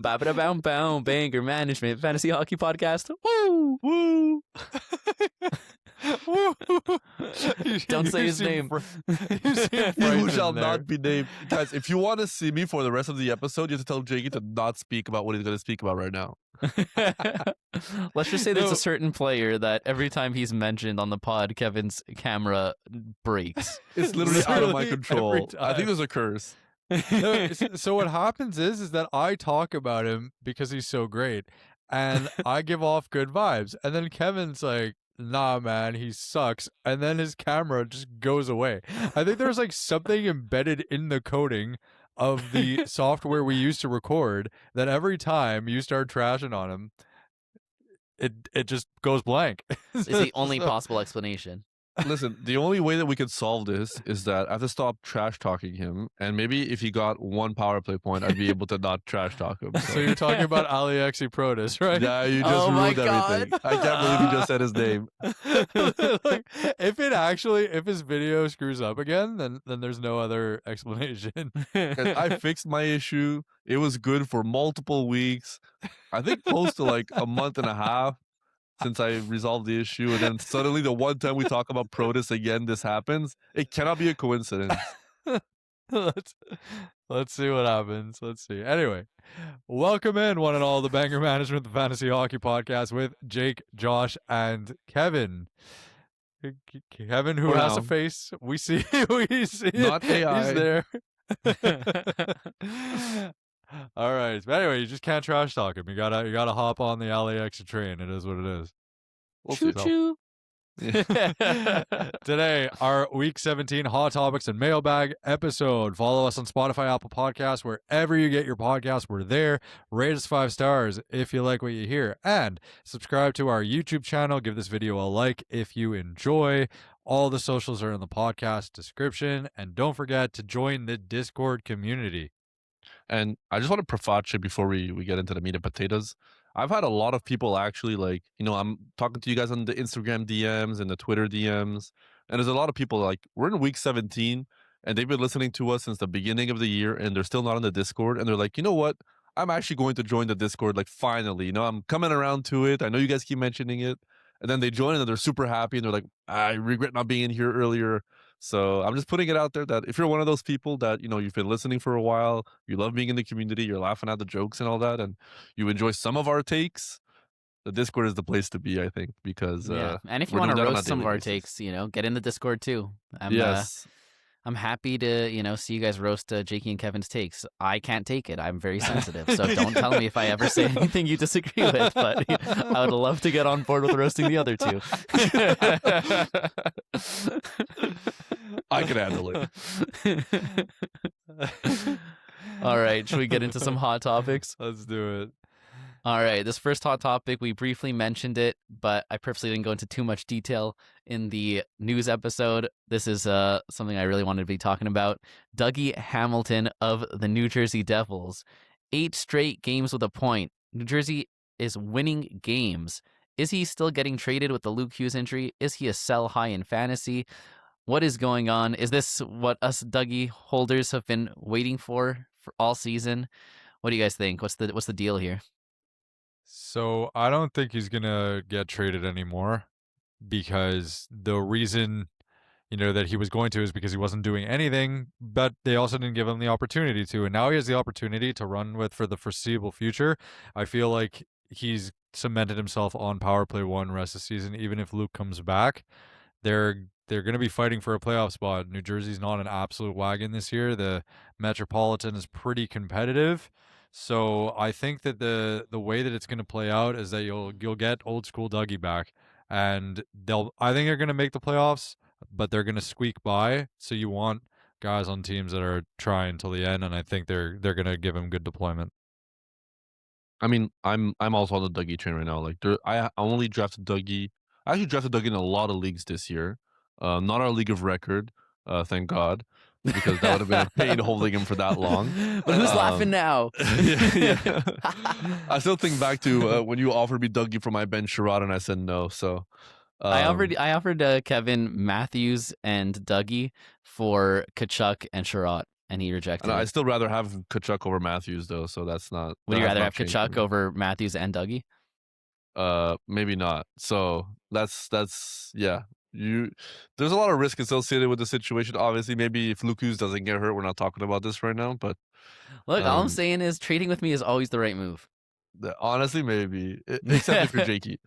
Ba-ba-da-bow-bow, Banger Management Fantasy Hockey Podcast. Woo! Woo! Woo! Don't say his name. He who shall not be named. Guys, if you want to see me for the rest of the episode, you have to tell Jakey to not speak about what he's going to speak about right now. Let's just say there's a certain player that every time he's mentioned on the pod, Kevin's camera breaks. It's literally out of my control. I think there's a curse. No, so what happens is that I talk about him because he's so great, and I give off good vibes, and then Kevin's like, nah, man, he sucks, and then his camera just goes away. I think there's like something embedded in the coding of the software we used to record that every time you start trashing on him, it just goes blank. Is the only possible explanation. Listen, the only way that we could solve this is that I have to stop trash talking him, and maybe if he got one power play point, I'd be able to not trash talk him. So you're talking about Alexi Protas, right? Yeah, you just ruined everything. I can't believe you just said his name. Like, if his video screws up again, then there's no other explanation. I fixed my issue. It was good for multiple weeks. I think close to like a month and a half since I resolved the issue, and then suddenly the one time we talk about Protas again, this happens. It cannot be a coincidence. Let's see what happens. Let's see. Anyway, welcome in one and all the Banger Management, the Fantasy Hockey Podcast with Jake, Josh, and Kevin. Kevin, who has a face, we see Not AI. He's there. All right. But anyway, you just can't trash talk him. You gotta hop on the Alexa train. It is what it is. Choo choo. Today, our Week 17 Hot Topics and Mailbag episode. Follow us on Spotify, Apple Podcasts, wherever you get your podcasts. We're there. Rate us 5 stars if you like what you hear. And subscribe to our YouTube channel. Give this video a like if you enjoy. All the socials are in the podcast description. And don't forget to join the Discord community. And I just want to preface it before we get into the meat and potatoes. I've had a lot of people actually I'm talking to you guys on the Instagram DMs and the Twitter DMs. And there's a lot of people like, we're in week 17 and they've been listening to us since the beginning of the year and they're still not on the Discord. And they're like, you know what? I'm actually going to join the Discord. Like finally, I'm coming around to it. I know you guys keep mentioning it. And then they join and they're super happy. And they're like, I regret not being in here earlier. So I'm just putting it out there that if you're one of those people that, you've been listening for a while, you love being in the community, you're laughing at the jokes and all that, and you enjoy some of our takes, the Discord is the place to be, I think, because... yeah, and if you want to roast some of our takes, get in the Discord too. I'm happy to, see you guys roast Jakey and Kevin's takes. I can't take it. I'm very sensitive. So don't tell me if I ever say anything you disagree with, but I would love to get on board with roasting the other two. I can handle it. All right. Should we get into some hot topics? Let's do it. All right. This first hot topic, we briefly mentioned it, but I purposely didn't go into too much detail in the news episode. This is something I really wanted to be talking about. Dougie Hamilton of the New Jersey Devils. 8 straight games with a point. New Jersey is winning games. Is he still getting traded with the Luke Hughes injury? Is he a sell high in fantasy? What is going on? Is this what us Dougie holders have been waiting for all season? What do you guys think? What's the deal here? So I don't think he's going to get traded anymore because the reason, that he was going to is because he wasn't doing anything, but they also didn't give him the opportunity to. And now he has the opportunity to run with for the foreseeable future. I feel like he's cemented himself on power play 1 rest of the season. Even if Luke comes back, they're going to be fighting for a playoff spot. New Jersey's not an absolute wagon this year. The Metropolitan is pretty competitive. So I think that the way that it's going to play out is that you'll get old school Dougie back, and I think they're going to make the playoffs, but they're going to squeak by. So you want guys on teams that are trying till the end, and I think they're going to give him good deployment. I mean, I'm also on the Dougie train right now. Like I only drafted Dougie. I actually drafted Dougie in a lot of leagues this year. Not our league of record, thank God. Because that would have been a pain holding him for that long. But who's laughing now? Yeah. I still think back to when you offered me Dougie for my Ben Sherrod and I said no. So I offered Kevin Matthews and Dougie for Kachuk and Sherrod. and he rejected And I it. still rather have Kachuk over Matthews though, so that's not. Would that you has rather not have changed for Kachuk me. over Matthews and Dougie? Maybe not. So that's yeah. There's a lot of risk associated with the situation. Obviously, maybe if Luke Hughes doesn't get hurt, we're not talking about this right now. But Look, all I'm saying is trading with me is always the right move. honestly, maybe except if you're Jakey.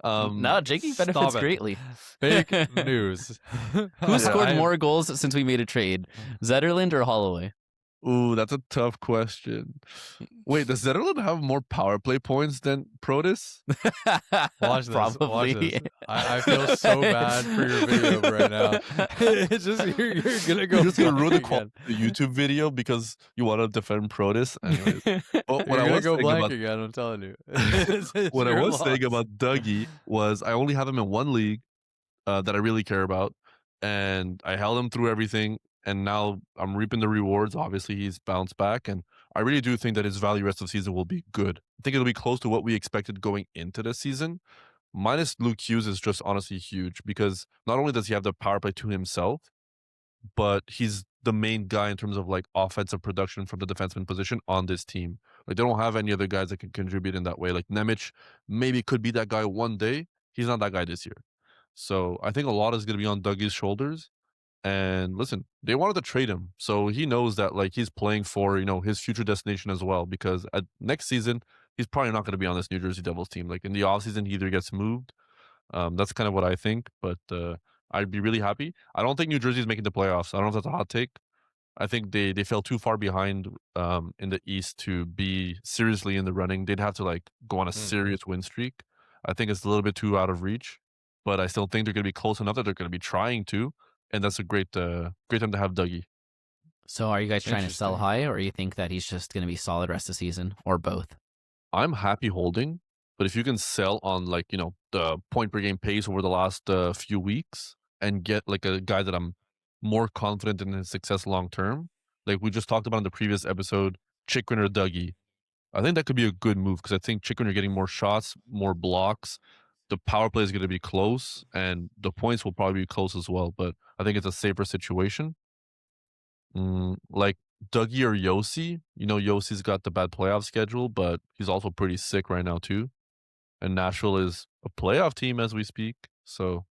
No, Jakey benefits Stop it. greatly. Fake news. Who scored I am- more goals since we made a trade? Zetterlund or Holloway? Ooh, that's a tough question. Wait, does Zetterlund have more power play points than Protus? Watch this. Watch Probably. this. I feel so bad for your video right now. It's just you're gonna go. You're just gonna ruin the blank quality again. of the YouTube video because you want to defend Protus. Anyways, but You're gonna go blank again. I'm telling you. what I was saying about Dougie was I only have him in one league that I really care about, and I held him through everything, and now I'm reaping the rewards. Obviously, he's bounced back, and I really do think that his value rest of the season will be good. I think it'll be close to what we expected going into the season. Minus Luke Hughes is just honestly huge because not only does he have the power play to himself, but he's the main guy in terms of like offensive production from the defenseman position on this team. Like they don't have any other guys that can contribute in that way. Like Nemec maybe could be that guy one day. He's not that guy this year. So I think a lot is going to be on Dougie's shoulders. And listen, they wanted to trade him. So he knows that like he's playing for, his future destination as well. Because at next season, he's probably not going to be on this New Jersey Devils team. Like in the offseason, he either gets moved. That's kind of what I think. But I'd be really happy. I don't think New Jersey is making the playoffs. I don't know if that's a hot take. I think they fell too far behind in the East to be seriously in the running. They'd have to like go on a serious win streak. I think it's a little bit too out of reach, but I still think they're going to be close enough that they're going to be trying to, and that's a great time to have Dougie. So are you guys trying to sell Interesting. high, or you think that he's just going to be solid rest of the season, or both? I'm happy holding, but if you can sell on like the point per game pace over the last few weeks and get like a guy that I'm more confident in his success long term, like we just talked about in the previous episode, Chikrin or Dougie, I think that could be a good move because I think Chikrin are getting more shots, more blocks. The power play is going to be close, and the points will probably be close as well. But I think it's a safer situation. Like Dougie or Yossi, Yossi's got the bad playoff schedule, but he's also pretty sick right now too. And Nashville is a playoff team as we speak. So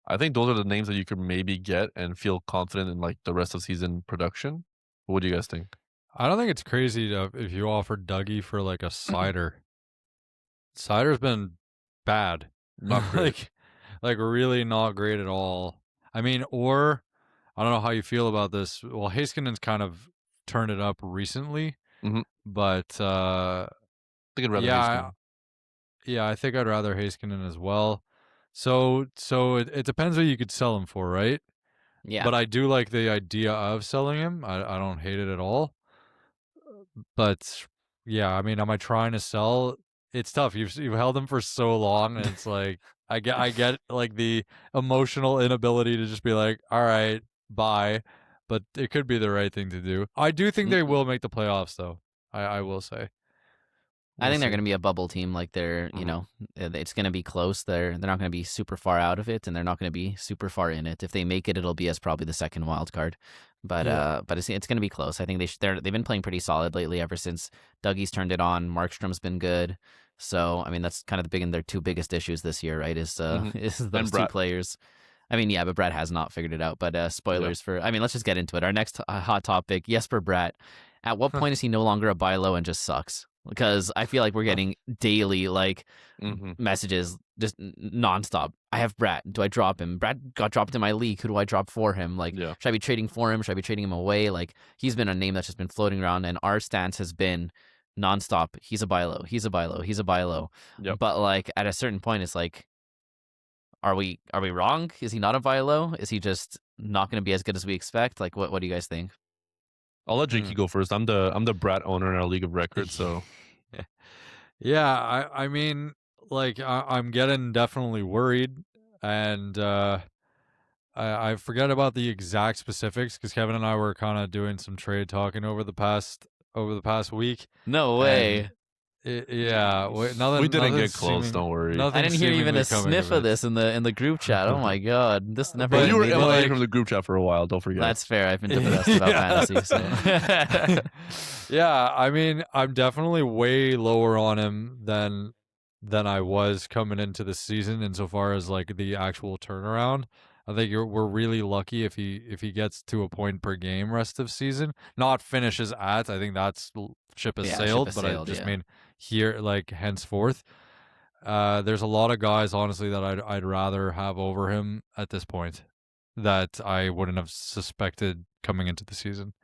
I think those are the names that you could maybe get and feel confident in like the rest of season production. What do you guys think? I don't think it's crazy if you offered Dougie for like a Cider. Cider's been bad. Not great. like really not great at all. I mean, or I don't know how you feel about this. Well, Heiskanen's kind of turned it up recently, but I think I'd rather Heiskanen. yeah, I think I'd rather Heiskanen as well. So it depends what you could sell him for, right? Yeah. But I do like the idea of selling him. I don't hate it at all. But yeah, I mean, am I trying to sell? It's tough. You've held him for so long, and it's like I get like the emotional inability to just be like, all right, bye. But it could be the right thing to do. I do think they will make the playoffs, though. I will say. I think they're going to be a bubble team. Like they're, it's going to be close. They're not going to be super far out of it, and they're not going to be super far in it. If they make it, it'll be as probably the second wild card. But it's going to be close. I think they've been playing pretty solid lately ever since Dougie's turned it on. Markstrom's been good. So I mean that's kind of their two biggest issues this year, right? Is those two players. I mean, yeah, but Bratt has not figured it out. But spoilers for. I mean, let's just get into it. Our next hot topic: Jesper Bratt. At what point is he no longer a buy low and just sucks? Because I feel like we're getting daily messages just nonstop. I have Bratt. Do I drop him? Bratt got dropped in my league. Who do I drop for him? Like, should I be trading for him? Should I be trading him away? Like, he's been a name that's just been floating around, and our stance has been nonstop. He's a buy low. He's a buy low. He's a buy low. Yep. But like at a certain point, it's like, are we wrong? Is he not a buy low? Is he just not going to be as good as we expect? Like, what do you guys think? I'll let Jakey go first. I'm the Bratt owner in our league of records, so yeah. I mean, like I'm getting definitely worried, and I forget about the exact specifics because Kevin and I were kind of doing some trade talking over the past week. No way. Yeah, Jeez. nothing. We didn't nothing get close. seeming- Don't worry. Nothing I didn't hear even seemingly a coming sniff of it. this in the group chat. Oh my god, this never. But Well, you were made but it. MIA like- from the group chat for a while. Don't forget. That's fair. I've been depressed about fantasy. So. Yeah, I mean, I'm definitely way lower on him than I was coming into the season insofar as like the actual turnaround. I think we're really lucky if he gets to a point per game rest of season, not finishes at. I think that's ship has Yeah, sailed, ship has but sailed, I just yeah. mean here like henceforth. There's a lot of guys honestly that I'd rather have over him at this point that I wouldn't have suspected coming into the season.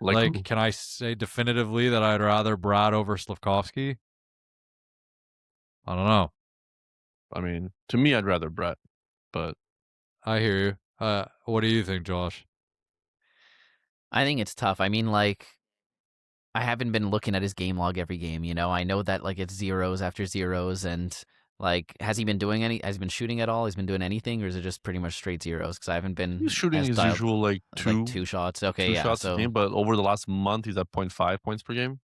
Like, who? Can I say definitively that I'd rather Bratt over Slavkovsky? I don't know. I mean, to me, I'd rather Brett, but I hear you. What do you think, Josh? I think it's tough. I mean, like, I haven't been looking at his game log every game. You know, I know that like it's zeros after zeros, and like, has he been doing any? Has he been shooting at all? Has he been doing anything, or is it just pretty much straight zeros? Because I haven't been. he's shooting as his dialed- usual like two shots. Okay, two yeah. shots So a game. But over the last month, he's at 0.5 points per game,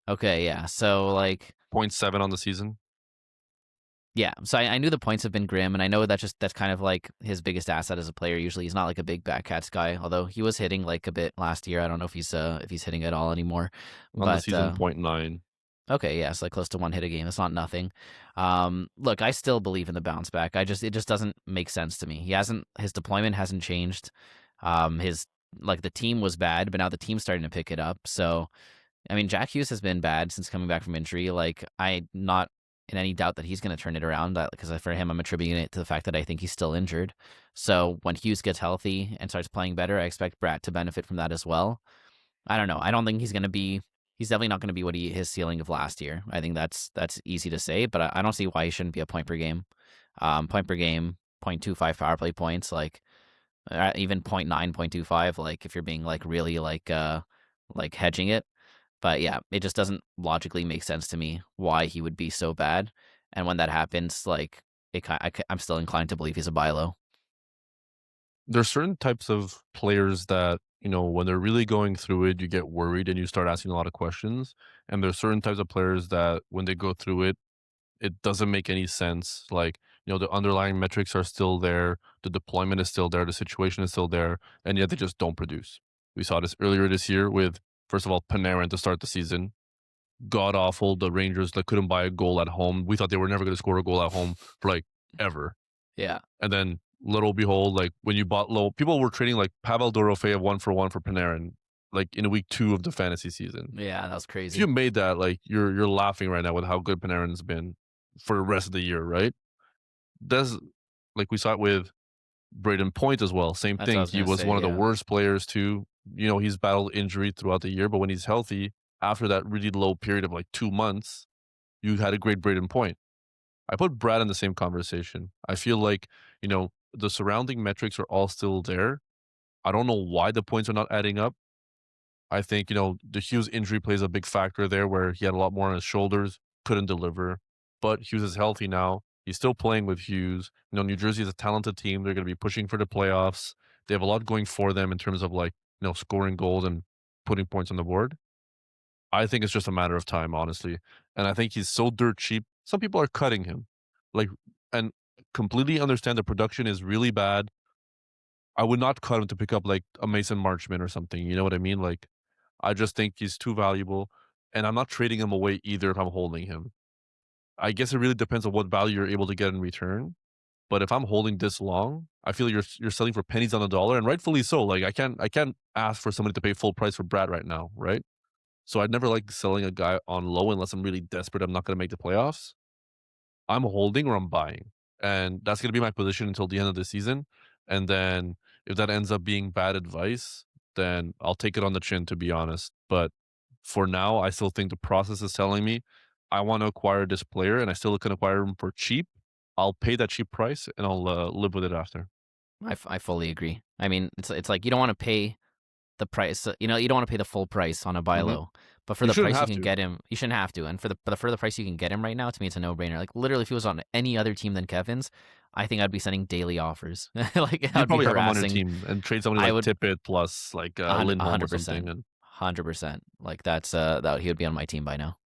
okay, yeah. So like, 0.7 on the season. yeah. So I knew the points have been grim, and I know that's kind of like his biggest asset as a player. Usually, he's not like a big backcats guy, although he was hitting like a bit last year. I don't know if he's hitting at all anymore. On the season, 0.9. Okay, yeah, so like close to one hit a game. That's not nothing. Look, I still believe in the bounce back. It just doesn't make sense to me. His deployment hasn't changed. The team was bad, but now the team's starting to pick it up. So, I mean, Jack Hughes has been bad since coming back from injury. Like, I'm not in any doubt that he's going to turn it around because for him, I'm attributing it to the fact that I think he's still injured. So when Hughes gets healthy and starts playing better, I expect Bratt to benefit from that as well. I don't know. I don't think he's definitely not going to be what his ceiling of last year. I think that's easy to say, but I don't see why he shouldn't be a point per game. Point per game, 0.25 power play points, like even 0.9, 0.25, like if you're being like really like hedging it. But yeah, it just doesn't logically make sense to me why he would be so bad. And when that happens, like I'm still inclined to believe he's a buy low. There's certain types of players that, when they're really going through it, you get worried and you start asking a lot of questions. And there's certain types of players that when they go through it, it doesn't make any sense. Like, the underlying metrics are still there, the deployment is still there, the situation is still there, and yet they just don't produce. We saw this earlier this year with, first of all, Panarin to start the season. God awful. The Rangers that couldn't buy a goal at home. We thought they were never going to score a goal at home for like ever. Yeah. And then little behold, like when you bought low, people were trading like Pavel Dorofeyev 1-for-1 for Panarin, like in week 2 of the fantasy season. Yeah, that was If crazy. you made that, like you're laughing right now with how good Panarin's been for the rest of the year, right? That's like we saw it with Braden Point as well. Same That's what I thing. was He gonna was say, one of the yeah. worst players too. He's battled injury throughout the year, but when he's healthy, after that really low period of like 2 months, you had a great Braden Point. I put Brad in the same conversation. I feel like, the surrounding metrics are all still there. I don't know why the points are not adding up. I think, the Hughes injury plays a big factor there where he had a lot more on his shoulders, couldn't deliver. But Hughes is healthy now. He's still playing with Hughes. New Jersey is a talented team. They're going to be pushing for the playoffs. They have a lot going for them in terms of like, scoring goals and putting points on the board. I think it's just a matter of time, honestly. And I think he's so dirt cheap. Some people are cutting him. Like, and completely understand the production is really bad. I would not cut him to pick up like a Mason Marchman or something. You know what I mean? Like, I just think he's too valuable. And I'm not trading him away either if I'm holding him. I guess it really depends on what value you're able to get in return. But if I'm holding this long, I feel you're selling for pennies on the dollar, and rightfully so. Like I can't ask for somebody to pay full price for Brad right now, right? So I'd never like selling a guy on low unless I'm really desperate. I'm not going to make the playoffs. I'm holding or I'm buying, and that's going to be my position until the end of the season. And then if that ends up being bad advice, then I'll take it on the chin, to be honest. But for now, I still think the process is telling me I want to acquire this player, and I still can acquire him for cheap. I'll pay that cheap price, and I'll live with it after. I fully agree. I mean, it's like you don't want to pay the price. You don't want to pay the full price on a buy low, but for You the shouldn't price you have can to. get him, you shouldn't have to. And for the price you can get him right now, to me, it's a no brainer. Like literally, if he was on any other team than Kevin's, I think I'd be sending daily offers. Like You'd I'd be probably have him on your harassing. team and trade somebody I like would- Tippett plus like Lindholm or something. And 100%. Like that's that he would be on my team by now.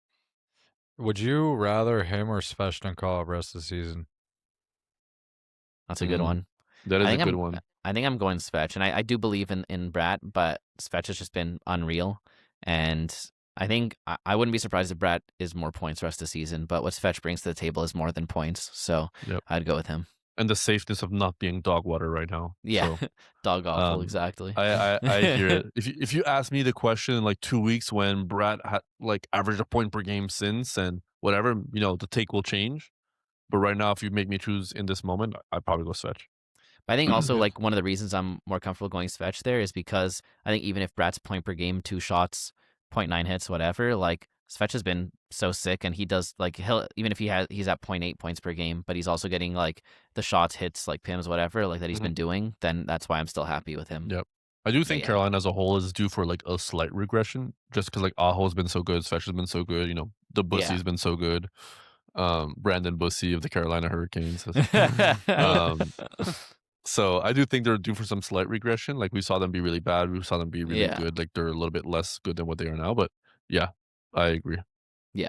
Would you rather him or Svechnikov rest of the season? That's a good one. That I is a think good I'm one. I think I'm going Svech, and I do believe in Bratt, but Svech has just been unreal, and I think I wouldn't be surprised if Bratt is more points rest of the season, but what Svech brings to the table is more than points, so Yep. I'd go with him. And the safeness of not being dog water right now. Yeah, So dog awful, exactly. I hear it. If you ask me the question in like 2 weeks when Brad had like averaged a point per game since and whatever, the take will change. But right now, if you make me choose in this moment, I'd probably go Svech. But I think also Yeah. like one of the reasons I'm more comfortable going Svech there is because I think even if Bratt's point per game, 2 shots, 0.9 hits, whatever, like Svech has been so sick, and he does like he'll even if he's at 0.8 points per game, but he's also getting like the shots, hits, like PIMs, whatever, like that he's Mhm. been doing. Then that's why I'm still happy with him. Yep. I do But think yeah, Carolina as a whole is due for like a slight regression, just because like Aho's been so good, Svech has been so good. The yeah. Bussy's been so good. Brandon Bussy of the Carolina Hurricanes. um, so I do think they're due for some slight regression. Like we saw them be really bad, we saw them be really Yeah. good. Like they're a little bit less good than what they are now. But yeah, I agree. Yeah.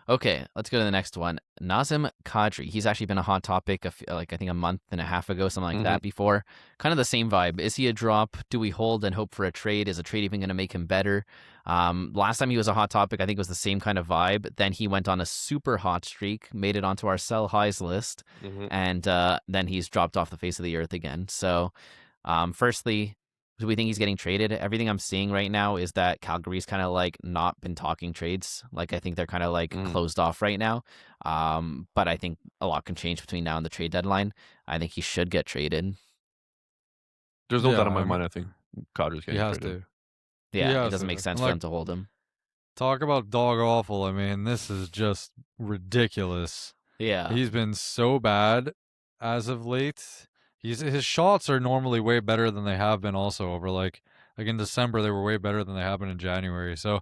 Okay, let's go to the next one. Nazem Kadri. He's actually been a hot topic, like I think a month and a half ago, something like Mhm. that before. Kind of the same vibe. Is he a drop? Do we hold and hope for a trade? Is a trade even going to make him better? Last time he was a hot topic, I think it was the same kind of vibe. Then he went on a super hot streak, made it onto our sell highs list, Mhm. and then he's dropped off the face of the earth again. So, firstly, do we think he's getting traded? Everything I'm seeing right now is that Calgary's kind of like not been talking trades. Like I think they're kind of like Mm. closed off right now. But I think a lot can change between now and the trade deadline. I think he should get traded. There's no Yeah, doubt in my I mean, mind. I think Kadri's he getting has traded. to. He Yeah, it has doesn't make to. sense And for like, them to hold him. talk about dog awful. I mean, this is just ridiculous. Yeah. He's been so bad as of late. His shots are normally way better than they have been also over like in December they were way better than they have been in January. So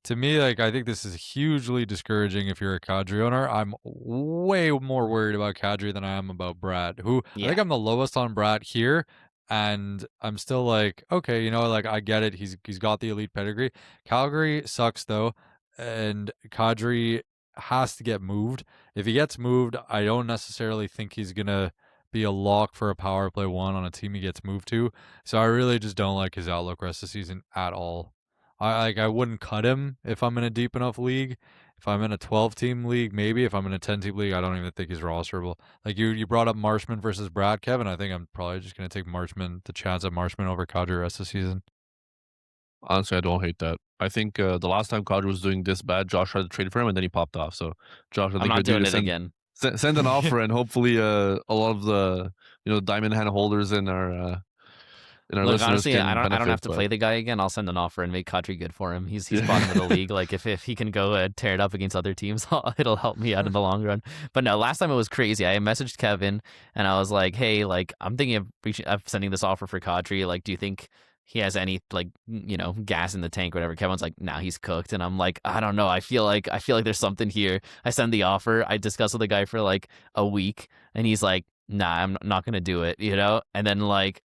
to me, like I think this is hugely discouraging if you're a Kadri owner. I'm way more worried about Kadri than I am about Bratt, who I think Yeah. I'm the lowest on Bratt here. And I'm still like, okay, like I get it. He's got the elite pedigree. Calgary sucks though, and Kadri has to get moved. If he gets moved, I don't necessarily think he's gonna be a lock for a power play one on a team he gets moved to. So I really just don't like his outlook rest of the season at all. I wouldn't cut him if I'm in a deep enough league. If I'm in a 12 team league, maybe. If I'm in a 10 team league, I don't even think he's rosterable. Like you brought up Marshman versus Brad, Kevin. I think I'm probably just gonna take the chance at Marshman over Kadri rest of the season. Honestly, I don't hate that. I think the last time Kadri was doing this bad, Josh tried to trade for him and then he popped off. So, Josh, I I'm think not you're due doing to it again. send an offer and hopefully a lot of the diamond hand holders in our Look, listeners honestly, I can don't benefit. have to But play the guy again. I'll send an offer and make Kadri good for him. He's bottom of the yeah, league. Like if he can go tear it up against other teams, it'll help me out in the long run. But no, last time it was crazy. I messaged Kevin and I was like, "Hey, like I'm thinking of sending this offer for Kadri. Like, do you think he has any like gas in the tank, or whatever?" Kevin's like, "Nah, he's cooked." And I'm like, "I don't know. I feel like there's something here." I send the offer. I discuss with the guy for like a week, and he's like, "Nah, I'm not gonna do it." And then like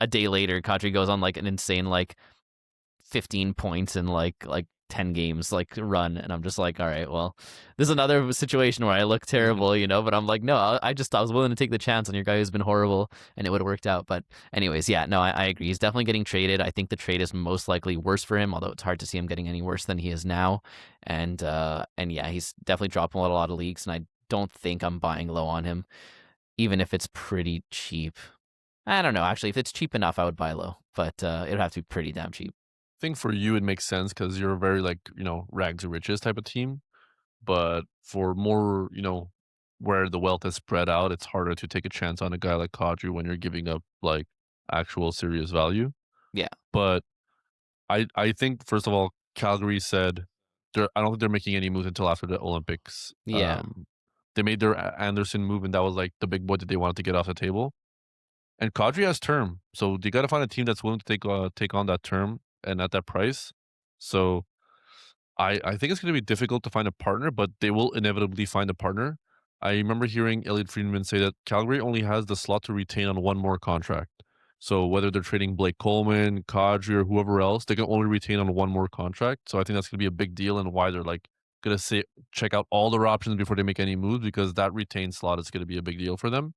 a day later, Kadri goes on like an insane like 15 points in like 10 games like run, and I'm just like, all right, well, this is another situation where I look Mhm. terrible, but I'm like, no, I was willing to take the chance on your guy who's been horrible, and it would have worked out. But anyways, yeah, no, I agree. He's definitely getting traded. I think the trade is most likely worse for him, although it's hard to see him getting any worse than he is now. And yeah, he's definitely dropping a lot of leagues, and I don't think I'm buying low on him, even if it's pretty cheap. I don't know. Actually, if it's cheap enough, I would buy low, but it would have to be pretty damn cheap. I think for you it makes sense because you're a very like rags to riches type of team. But for more where the wealth is spread out, it's harder to take a chance on a guy like Kadri when you're giving up like actual serious value. Yeah. But I think first of all, Calgary said I don't think they're making any moves until after the Olympics. Yeah. They made their Anderson move, and that was like the big boy that they wanted to get off the table. And Kadri has term, so they got to find a team that's willing to take on that term and at that price. So I think it's going to be difficult to find a partner, but they will inevitably find a partner. I remember hearing Elliot Friedman say that Calgary only has the slot to retain on one more contract. So whether they're trading Blake Coleman, Kadri, or whoever else, they can only retain on one more contract. So I think that's going to be a big deal and why they're like gonna say check out all their options before they make any moves, because that retained slot is gonna be a big deal for them.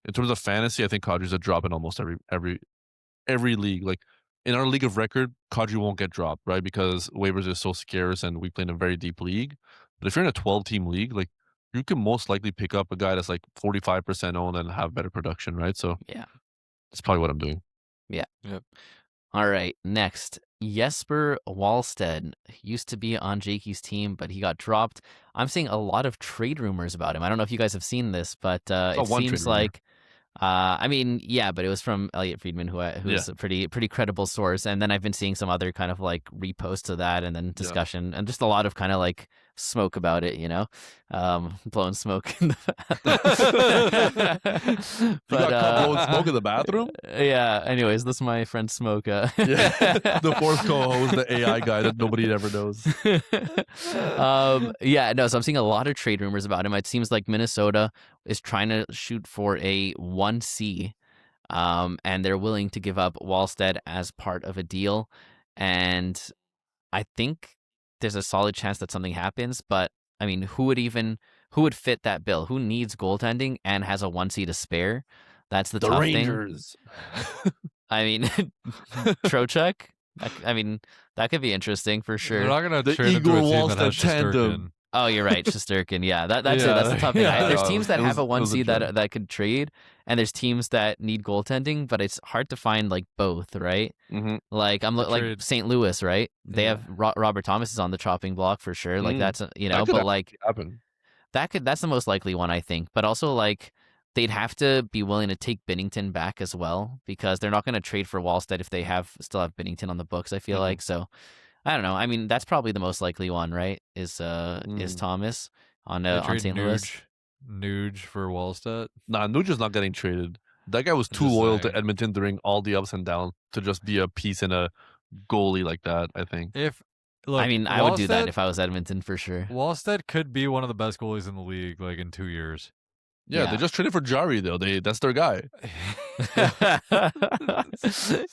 In terms of fantasy, I think Kadri's a drop in almost every league. Like in our league of record, Kadri won't get dropped, right? Because waivers are so scarce and we play in a very deep league. But if you're in a 12-team league, like you can most likely pick up a guy that's like 45% owned and have better production, right? So Yeah. that's probably what I'm doing. Yeah. Yep. All right. Next, Jesper Wallstedt used to be on Jakey's team, but he got dropped. I'm seeing a lot of trade rumors about him. I don't know if you guys have seen this, but it one trade seems rumor. like I mean, yeah, but it was from Elliot Friedman, who's a pretty credible source. And then I've been seeing some other kind of like reposts of that, and then discussion, and just a lot of kind of like smoke about it, blowing smoke in the bathroom. You got caught blowing smoke in the bathroom? Yeah. Anyways, this is my friend Smoke. Yeah. The fourth co-host, the AI guy that nobody ever knows. Yeah, no, so I'm seeing a lot of trade rumors about him. It seems like Minnesota is trying to shoot for a 1C, and they're willing to give up Wallstedt as part of a deal. And I think there's a solid chance that something happens, but I mean, who would fit that bill? Who needs goaltending and has a 1C to spare? That's the tough Rangers. thing. I mean, Trocheck. I mean, that could be interesting for sure. They're not gonna The trade him to a Igor team that has Wallstedt tandem. Shesterkin. Oh, you're right, Shesterkin. Yeah, that's it. That's the tough thing. Yeah. There's teams that It have a was a 1C joke. that could trade, and there's teams that need goaltending, but it's hard to find like both, right? Mhm. Like The like trade- St. Louis, right? They Yeah. have Robert Thomas is on the chopping block for sure. Like that's That could but like happen. that's the most likely one, I think. But also like they'd have to be willing to take Binnington back as well, because they're not going to trade for Wallstedt if they still have Binnington on the books, I feel like. So I don't know. I mean, that's probably the most likely one, right? Is Thomas on They trade St. Louis. Nuge for Wallstedt. Nah, Nugent's not getting traded. That guy was I'm too just loyal saying. to Edmonton during all the ups and downs to just be a piece in a goalie like that, I think. I mean, I would do that Wallstedt- if I was Edmonton for sure. Wallstedt could be one of the best goalies in the league, like in 2 years. Yeah, Yeah. they just traded for Jari though. That's their guy.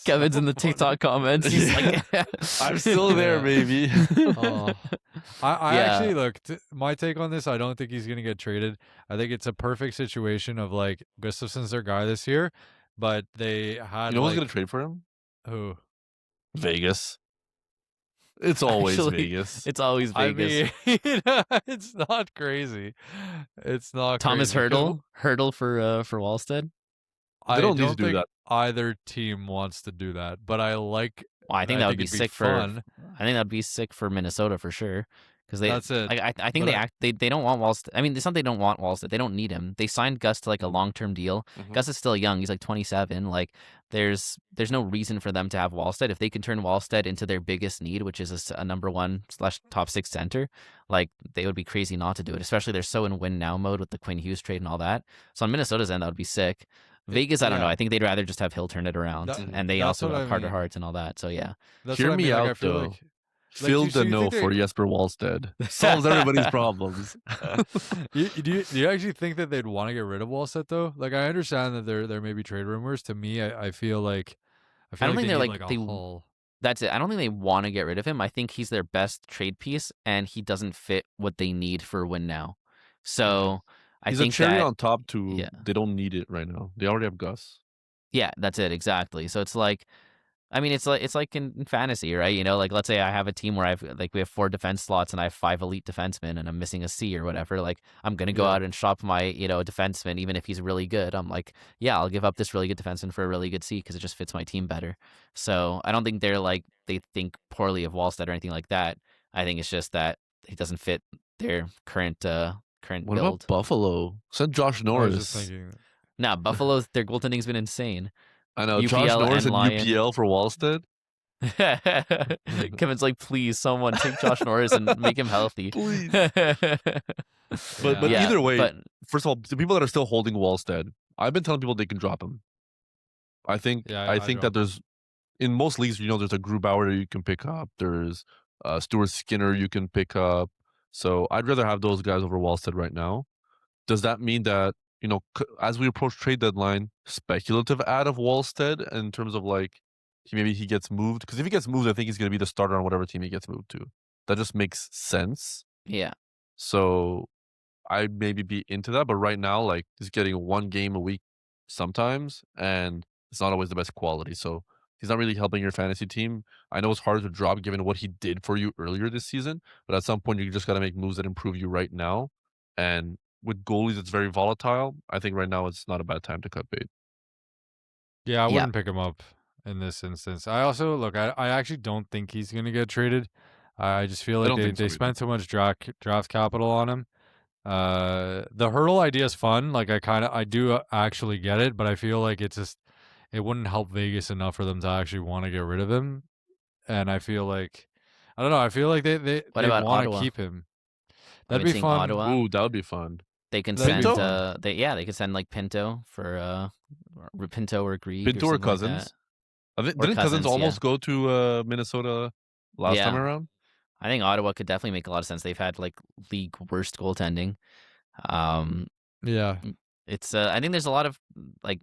Kevin's in the TikTok comments. He's like, I'm still there, Yeah. baby. Oh. I Yeah. actually look. My take on this, I don't think he's gonna get traded. I think it's a perfect situation of like Gustafson's their guy this year, but they had You know who's like, gonna trade for him? who? Vegas. It's always Actually, Vegas. It's always Vegas. I mean, it's not crazy. It's not Thomas crazy. Hurdle for Wallstedt. I don't need to do think that. either team wants to do that, but I like. Well, I think that would be it'd sick fun. I think that'd be sick for Minnesota for sure. Because That's it. I think But they don't want Wallstedt. I mean, it's not they don't want Wallstedt. They don't need him. They signed Gus to like a long-term deal. Mhm. Gus is still young. He's like 27. Like there's no reason for them to have Wallstedt. If they can turn Wallstedt into their biggest need, which is a number 1/top 6 center, like they would be crazy not to do it. Especially they're so in win now mode with the Quinn Hughes trade and all that. So on Minnesota's end, that would be sick. Vegas, I don't know. I think they'd rather just have Hill turn it around, and they that's also what have I Carter mean. Hart and all that. So yeah. That's Hear what I me mean. Like, out, I feel though. like Fill so the you no think for Jesper Wallstedt. Solves everybody's problems. do you actually think that they'd want to get rid of Wallstedt though? Like I understand that there may be trade rumors. To me, I feel like I don't think they they're need, like a they. haul. That's it. I don't think they want to get rid of him. I think he's their best trade piece, and he doesn't fit what they need for win now. So I He's think a cherry that on top too. yeah. They don't need it right now. They already have Gus. yeah, that's it exactly. So it's like, I mean, it's like in fantasy, right? You know, like let's say I have a team where we have 4 defense slots and I have 5 elite defensemen and I'm missing a C or whatever. Like I'm gonna go out and shop my defenseman even if he's really good. I'm like, yeah, I'll give up this really good defenseman for a really good C because it just fits my team better. So I don't think they think poorly of Wallstedt or anything like that. I think it's just that he doesn't fit their current What build. about Buffalo? Send Josh I Norris. was just thinking. Nah, Buffalo's their goaltending's been insane. I know. Josh UPL Norris and and Lion. UPL for Wallstedt. Kevin's like, please, someone take Josh Norris and make him healthy. Please. Yeah. But Yeah, either way, but first of all, the people that are still holding Wallstedt, I've been telling people they can drop him. I think Yeah, I I think drop that there's in most leagues, there's a Grubauer that you can pick up. There's Stuart Skinner you can pick up. So I'd rather have those guys over Wallstedt right now. Does that mean that as we approach trade deadline, speculative add of Wallstedt in terms of like maybe he gets moved? Because if he gets moved, I think he's going to be the starter on whatever team he gets moved to. That just makes sense. Yeah. So I'd maybe be into that. But right now, like he's getting one game a week sometimes, and it's not always the best quality. So he's not really helping your fantasy team. I know it's hard to drop given what he did for you earlier this season, but at some point you just got to make moves that improve you right now. And with goalies, it's very volatile. I think right now it's not a bad time to cut bait. Yeah, I Yeah. wouldn't pick him up in this instance. I also look. I actually don't think he's going to get traded. I just feel I like don't think so they either. spent too much draft capital on him. The hurdle idea is fun. Like I do actually get it, but I feel like it wouldn't help Vegas enough for them to actually want to get rid of him. And I feel like I don't know. I feel like What they about want to Ottawa? keep him. I've That'd been be seeing fun. Ottawa. Ooh, that would be fun. They can That'd be send Pinto? fun. they could send like Pinto for or Pinto or Grieg or Pinto or something like that. Cousins? I think Or didn't Cousins Cousins, yeah. almost go to Minnesota last time Yeah. around? I think Ottawa could definitely make a lot of sense. They've had like league worst goaltending. Um Yeah. it's I think there's a lot of like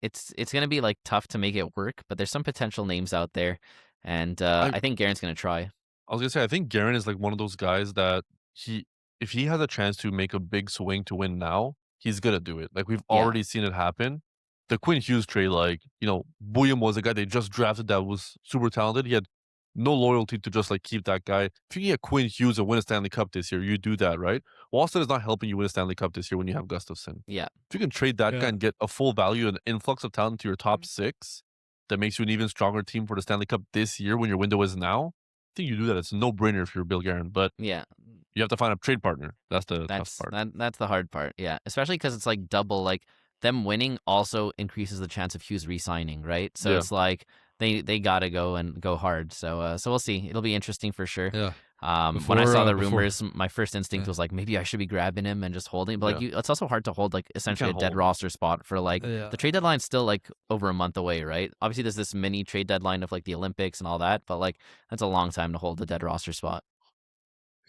it's going to be like tough to make it work, but there's some potential names out there, and I think Guerin's going to try. I was gonna say, I think Guerin is like one of those guys that if he has a chance to make a big swing to win now, he's gonna do it. Like we've Yeah. already seen it happen. The Quinn Hughes trade, like William was a guy they just drafted that was super talented. He had no loyalty to just like keep that guy. If you can get Quinn Hughes and win a Stanley Cup this year, you do that, right? Wallstedt is not helping you win a Stanley Cup this year when you have Gustafsson. Yeah. If you can trade that guy Yeah. and get a full value and influx of talent to your top six, that makes you an even stronger team for the Stanley Cup this year when your window is now. I think you do that. It's a no-brainer if you're Bill Guerin, but Yeah. you have to find a trade partner. That's the tough That's part. that's the hard part. Yeah, especially because it's like double. Like them winning also increases the chance of Hughes re-signing, right? So Yeah. it's like they gotta go and go hard. So we'll see. It'll be interesting for sure. Yeah. When I saw the before- rumors, my first instinct Yeah. was like maybe I should be grabbing him and just holding. But like Yeah. it's also hard to hold like essentially a can't dead hold. roster spot for like Yeah. the trade deadline's still like over a month away, right? Obviously there's this mini trade deadline of like the Olympics and all that, but like that's a long time to hold a dead roster spot.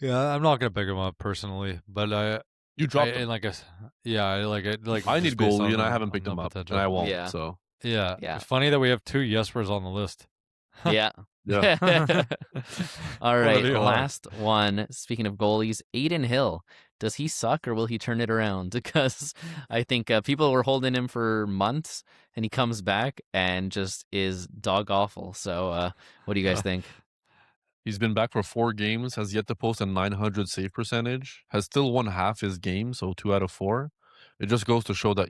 Yeah, I'm not gonna pick him up personally, but You dropped him. and like like I just need based goalie, on and I the- haven't on picked the him up, potential. and I won't. Yeah. So Yeah. Yeah. It's funny that we have two Jespers on the list. Yeah. yeah, All What right, are they on? last one. Speaking of goalies, Adin Hill. Does he suck or will he turn it around? Because I think people were holding him for months, and he comes back and just is dog awful. So, what do you guys think? he's been back for 4 games, has yet to post a 900 save percentage, has still won half his games, so 2 out of 4. It just goes to show that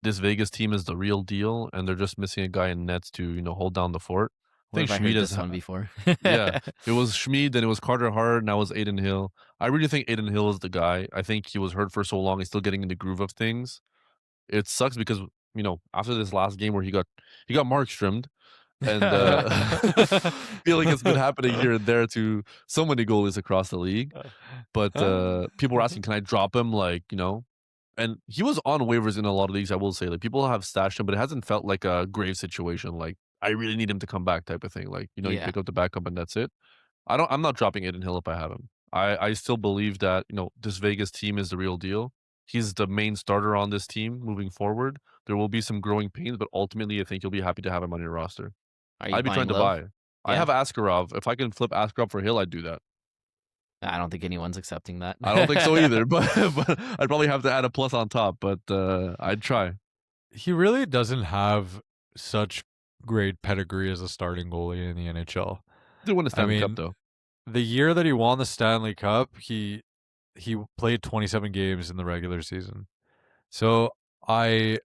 this Vegas team is the real deal, and they're just missing a guy in nets to hold down the fort. Where have I Schmid heard is this one before? Yeah, it was Schmid, then it was Carter Hart, now it's Adin Hill. I really think Adin Hill is the guy. I think he was hurt for so long, he's still getting in the groove of things. It sucks because after this last game where he got Markströmed, and I feel like it's been happening here and there to so many goalies across the league. But people were asking, can I drop him? And he was on waivers in a lot of leagues. I will say, like people have stashed him, but it hasn't felt like a grave situation. Like I really need him to come back type of thing. Like you Yeah. pick up the backup and that's it. I'm not dropping Adin Hill if I have him. I still believe that this Vegas team is the real deal. He's the main starter on this team moving forward. There will be some growing pains, but ultimately, I think you'll be happy to have him on your roster. Are you I'd be trying buying to low? buy. I Yeah. have Askarov. If I can flip Askarov for Hill, I'd do that. I don't think anyone's accepting that. I don't think so either, but I'd probably have to add a plus on top. But I'd try. He really doesn't have such great pedigree as a starting goalie in the NHL. Did win a Stanley Cup mean, though. The year that he won the Stanley Cup, he played 27 games in the regular season. So I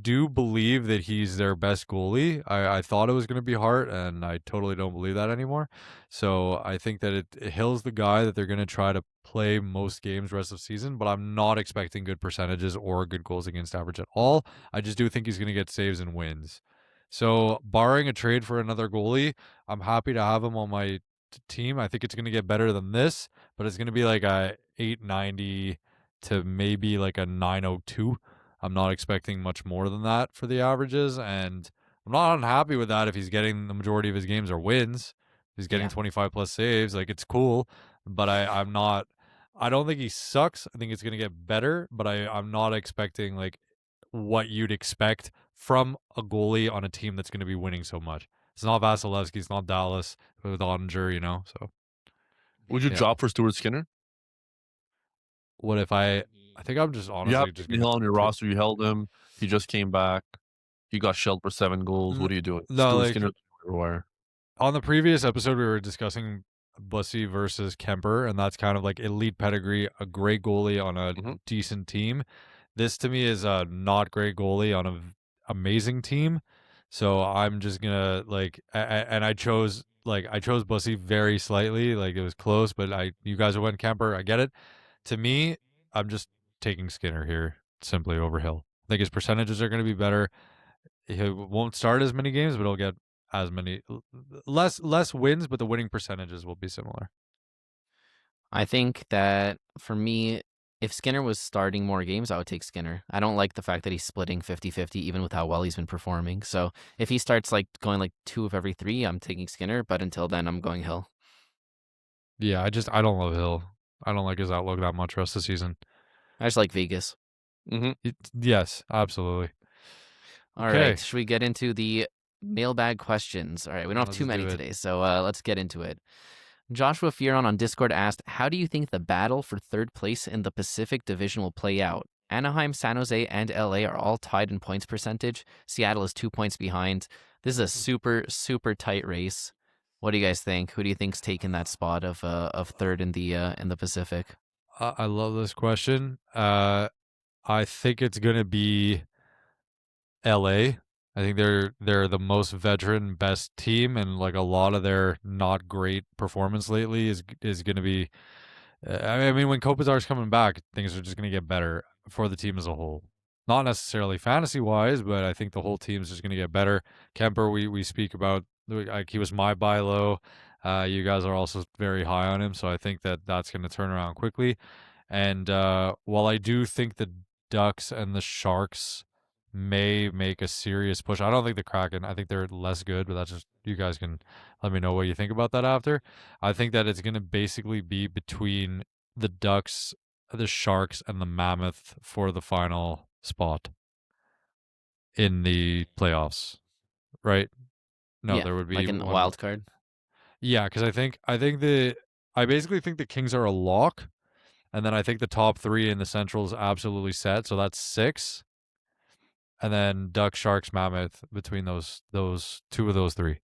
do believe that he's their best goalie. I thought it was going to be Hart, and I totally don't believe that anymore. So I think that Hill's the guy that they're going to try to play most games rest of season, but I'm not expecting good percentages or good goals against average at all. I just do think he's going to get saves and wins. So barring a trade for another goalie, I'm happy to have him on my team. I think it's going to get better than this, but it's going to be like a 890 to maybe like a 902. I'm not expecting much more than that for the averages, and I'm not unhappy with that if he's getting the majority of his games or wins. If he's getting 25 plus saves, like it's cool, but I don't think he sucks. I think it's going to get better, but I'm not expecting like what you'd expect from a goalie on a team that's going to be winning so much. It's not Vasilevsky, it's not Dallas with Ottinger, so. Would you Yeah. drop for Stuart Skinner? what if I think I'm just You honestly have just Adin gonna Hill on your take- roster. You held him. He just came back. He got shelled for 7 goals. What are you doing? No, Stuart like Skinner everywhere. on the previous episode we were discussing Bussy versus Kemper, and that's kind of like elite pedigree, a great goalie on a Mhm. decent team. This to me is a not great goalie on an amazing team. So I'm just gonna and I chose Bussy very slightly, like it was close, but you guys went Kemper, I get it. To me, I'm just taking Skinner here simply over Hill. I think his percentages are going to be better. He won't start as many games, but he'll get as many less wins, but the winning percentages will be similar. I think that for me, if Skinner was starting more games, I would take Skinner. I don't like the fact that he's splitting 50-50 even with how well he's been performing. So if he starts like going like 2 of every 3, I'm taking Skinner, but until then I'm going Hill. Yeah, I don't love Hill. I don't like his outlook that much rest of the season. I just like Vegas. Yes, absolutely. All Okay. right, should we get into the mailbag questions? All right, we don't have Let's too many do it. today, so let's get into it. Joshua Fieron on Discord asked, how do you think the battle for third place in the Pacific Division will play out? Anaheim, San Jose, and LA are all tied in points percentage. Seattle is 2 points behind. This is a super, super tight race. What do you guys think? Who do you think's taking that spot of third in the Pacific? I love this question. I think it's gonna be LA. I think they're the most veteran, best team, and like a lot of their not great performance lately is going to be. I mean, when Kopitar's coming back, things are just going to get better for the team as a whole. Not necessarily fantasy wise, but I think the whole team's just going to get better. Kemper, we speak about, like, he was my buy low. You guys are also very high on him, so I think that's going to turn around quickly. And while I do think the Ducks and the Sharks may make a serious push. I don't think the Kraken, I think they're less good, but that's just, you guys can let me know what you think about that after. I think that it's going to basically be between the Ducks, the Sharks, and the Mammoth for the final spot in the playoffs, right? No, Yeah, there would be like in one wild card. Yeah, because I basically think the Kings are a lock, and then I think the top 3 in the Central is absolutely set, so that's 6. And then Duck, Sharks, Mammoth between those 2 of those 3.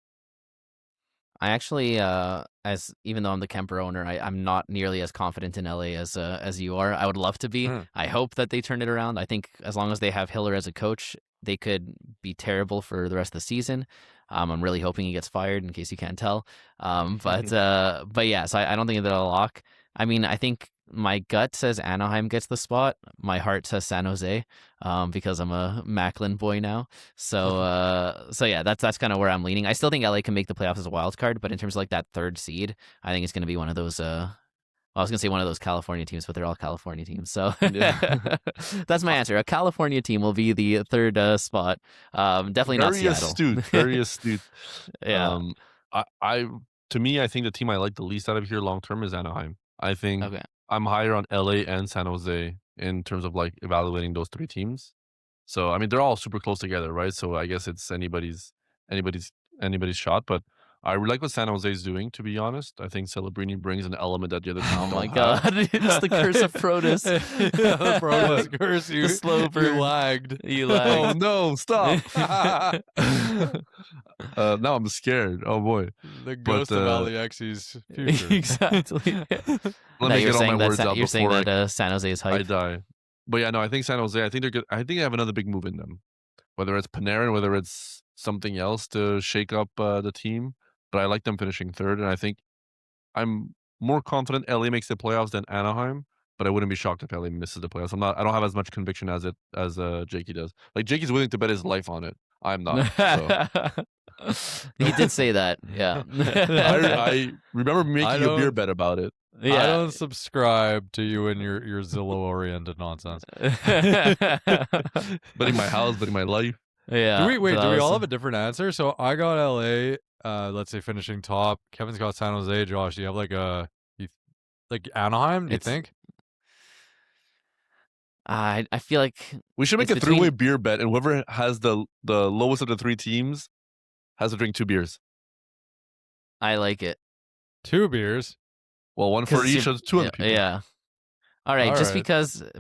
I actually, even though I'm the Kemper owner, I'm not nearly as confident in LA as you are. I would love to be. I hope that they turn it around. I think as long as they have Hiller as a coach, they could be terrible for the rest of the season. I'm really hoping he gets fired, in case you can't tell. But yeah, so I don't think they're a lock. I mean, I think my gut says Anaheim gets the spot. My heart says San Jose, because I'm a Macklin boy now. So yeah, that's kind of where I'm leaning. I still think LA can make the playoffs as a wild card, but in terms of like that third seed, I think it's going to be one of those. I was going to say one of those California teams, but they're all California teams. So that's my answer. A California team will be the third spot. Definitely not Seattle. Very astute. Yeah. To me, I think the team I like the least out of here long term is Anaheim. I think Okay. I'm higher on LA and San Jose in terms of like evaluating those 3 teams. So I mean, they're all super close together, right? So I guess it's anybody's shot. But I really like what San Jose is doing, to be honest. I think Celebrini brings an element that the other teams Oh my don't god, have. it's the curse of Protus. The Protus curse. The slow burn. You lagged. You Oh lagged. no! Stop. Now I'm scared. Oh boy. The ghost of Aliexi's future. Exactly. Let Now me you're get all my saying that words out you're saying before that San Jose is I hype. die. But yeah, no, I think San Jose. I think they're good. I think they have another big move in them. Whether it's Panarin, whether it's something else to shake up the team. But I like them finishing third, and I think I'm more confident LA makes the playoffs than Anaheim. But I wouldn't be shocked if LA misses the playoffs. I don't have as much conviction as Jakey does. Like Jakey's willing to bet his life on it. I'm not. So. He did say that. Yeah. I remember making a beer bet about it. Yeah. I don't subscribe to you and your Zillow-oriented nonsense. Betting my house, betting my life. Yeah. Do we all have a different answer? So I got LA, let's say finishing top. Kevin's got San Jose. Josh, do you have like Anaheim, do you think? I feel like we should make a three-way beer bet, and whoever has the lowest of the 3 teams has to drink 2 beers. I like it. 2 beers? Well, one for each, so 2 on people. Yeah. All right, just Alright.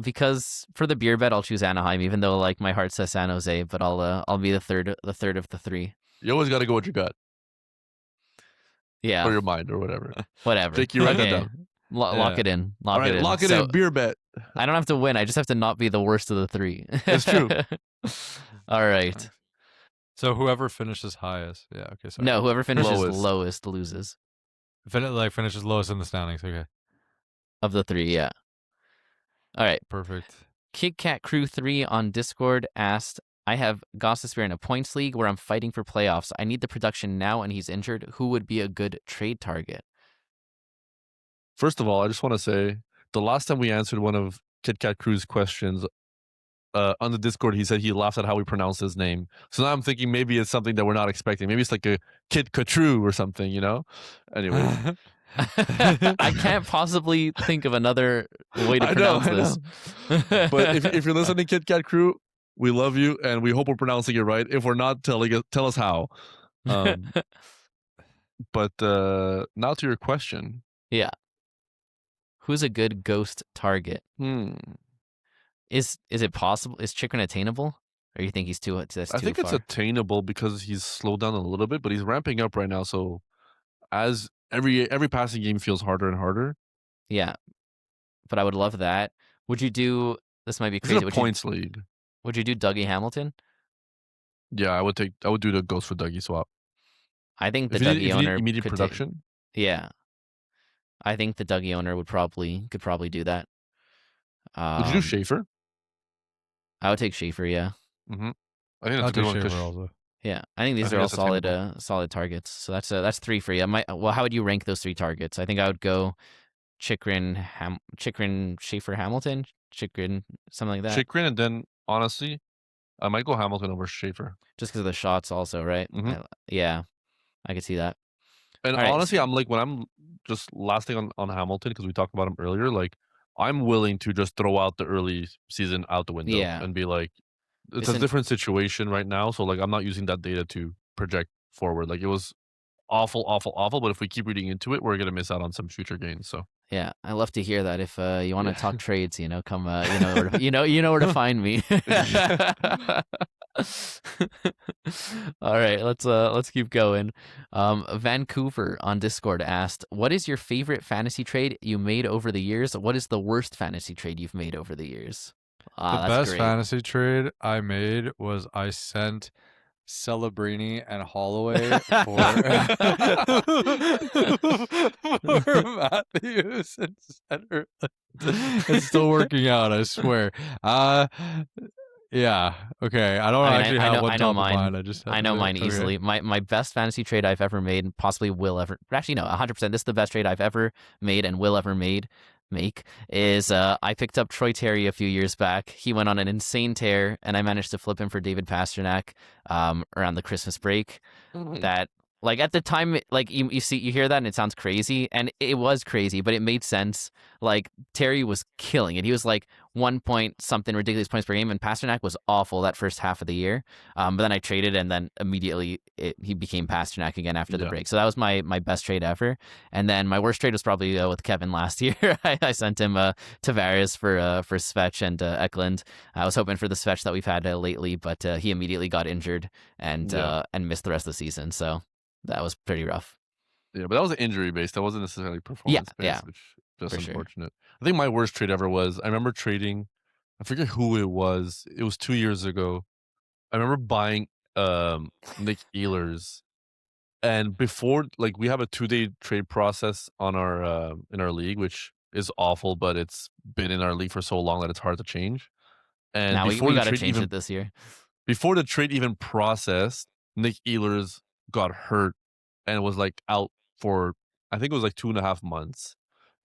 because for the beer bet I'll choose Anaheim, even though like my heart says San Jose, but I'll be the third of the three. You always got to go with your gut Yeah, or your mind or whatever. whatever. Jake, you write that Okay, down. lock Yeah. it in. All Lock right, it in. lock it So in. Beer bet. I don't have to win. I just have to not be the worst of the three. It's true. All right. So whoever finishes highest. Yeah, okay, sorry. No, whoever finishes Lowest. lowest loses Finishes lowest in the standings. Okay, of the three. Yeah. All right. perfect. Kit Kat Crew 3 on Discord asked, I have Gostisbehere in a points league where I'm fighting for playoffs. I need the production now and he's injured. Who would be a good trade target? First of all, I just want to say the last time we answered one of Kit Kat Crew's questions on the Discord, he said he laughed at how we pronounce his name. So now I'm thinking maybe it's something that we're not expecting. Maybe it's like a Kit Katru or something, you know? Anyway. I can't possibly think of another way to I know, pronounce this. But if you're listening, Kit Kat Crew, we love you and we hope we're pronouncing it right. If we're not, tell us how. But now to your question. Yeah. Who's a good ghost target? Is it possible? Is Chikrin attainable? Or you think he's too I think it's attainable because he's slowed down a little bit, but he's ramping up right now. So as every passing game feels harder and harder. Yeah. But I would love that. Would you do, this might be This crazy. is a points league. Would you do Dougie Hamilton? Yeah, I would do the ghost for Dougie swap. I think the If you Dougie need owner immediate could production. Yeah. I think the Dougie owner could probably do that. Would you do Schaefer? I would take Schaefer, yeah. Mm-hmm. I think I'll that's a good take one. Schaefer also. Yeah, I think these are all solid targets. So that's three for you. Well, how would you rank those three targets? I think I would go Chikrin, Schaefer, Hamilton, Chikrin, something like that. Chikrin, and then honestly, I might go Hamilton over Schaefer. Just because of the shots, also, right? Mm-hmm. Yeah, I could see that. And honestly, I'm like, when I'm just last thing on Hamilton, because we talked about him earlier, like I'm willing to just throw out the early season out the window and be like, it's a different situation right now. So like, I'm not using that data to project forward. Like it was awful. But if we keep reading into it, we're going to miss out on some future gains. So yeah, I love to hear that. If you want to talk trades, come, you know where to find me. All right, let's keep going. Vancouver on Discord asked, what is your favorite fantasy trade you made over the years? What is the worst fantasy trade you've made over the years? The best fantasy trade I made was I sent Celebrini and Holloway for Matthews and center. It's still working out, I swear. Yeah. Okay. I don't actually have one top of mind. I know mine easily. My best fantasy trade I've ever made, and possibly will ever. Actually, no, 100%. This is the best trade I've ever made and will ever make. Is I picked up Troy Terry a few years back. He went on an insane tear, and I managed to flip him for David Pastrnak around the Christmas break. That. Like at the time, like you hear that and it sounds crazy, and it was crazy, but it made sense. Like Terry was killing it. He was like 1 point something ridiculous points per game, and Pastrnak was awful that first half of the year. But then I traded, and then immediately he became Pastrnak again after the break. So that was my best trade ever. And then my worst trade was probably with Kevin last year. I sent him Tavares for Svech and Eklund. I was hoping for the Svech that we've had lately, but he immediately got injured and missed the rest of the season. So that was pretty rough. Yeah, but that was injury based. That wasn't necessarily performance based, which is just unfortunate. I think my worst trade ever was, I remember trading, I forget who it was. It was 2 years ago. I remember buying Nick Ehlers. And before, like, we have a 2-day trade process on our in our league, which is awful, but it's been in our league for so long that it's hard to change. And now before we got to change it this year. Before the trade even processed, Nick Ehlers got hurt and was like out for, I think it was like 2.5 months.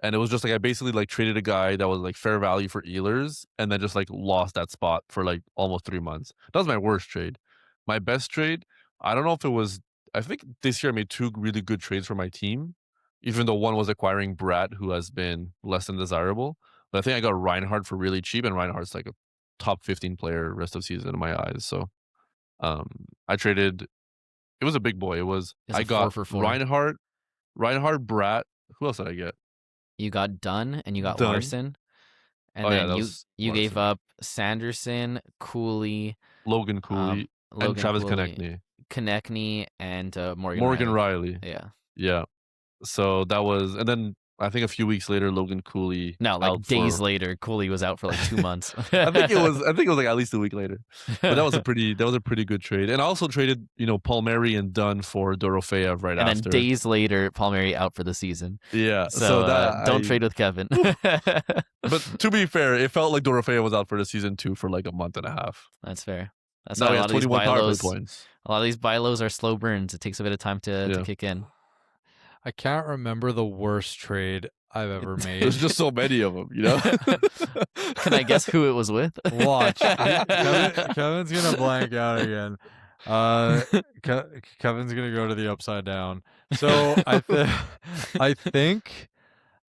And it was just like, I basically like traded a guy that was like fair value for Ehlers and then just like lost that spot for like almost 3 months. That was my worst trade. My best trade, I don't know if it was, I think this year I made 2 really good trades for my team, even though one was acquiring Bratt, who has been less than desirable. But I think I got Reinhardt for really cheap, and Reinhardt's like a top 15 player rest of season in my eyes. So I traded, it was a big boy. I got 4 for 4. Reinhardt, Bratt. Who else did I get? You got Dunn and you got Larson. And Oh, yeah, then that you was gave Larson. up Sanderson, Cooley, Logan Cooley, and Logan Travis Cooley, Konechny. Konechny, and Morgan Morgan Riley. Riley. Yeah. Yeah. So that was, and then I think a few weeks later, Logan Cooley. No, like out days for, later, Cooley was out for like 2 months. I think it was like at least a week later. But that was a pretty good trade. And I also traded, Palmieri and Dunn for Dorofeyev right and after. then days later, Palmieri out for the season. Yeah. So that don't trade with Kevin. But to be fair, it felt like Dorofeyev was out for the season too for like a month and a half. That's fair. That's Now why he a has lot of these 21 power play buy-lows, points. a lot of these buy-lows are slow burns. It takes a bit of time to kick in. I can't remember the worst trade I've ever made. There's just so many of them, Can I guess who it was with? Watch. Kevin's gonna blank out again. Kevin's gonna go to the upside down. So I think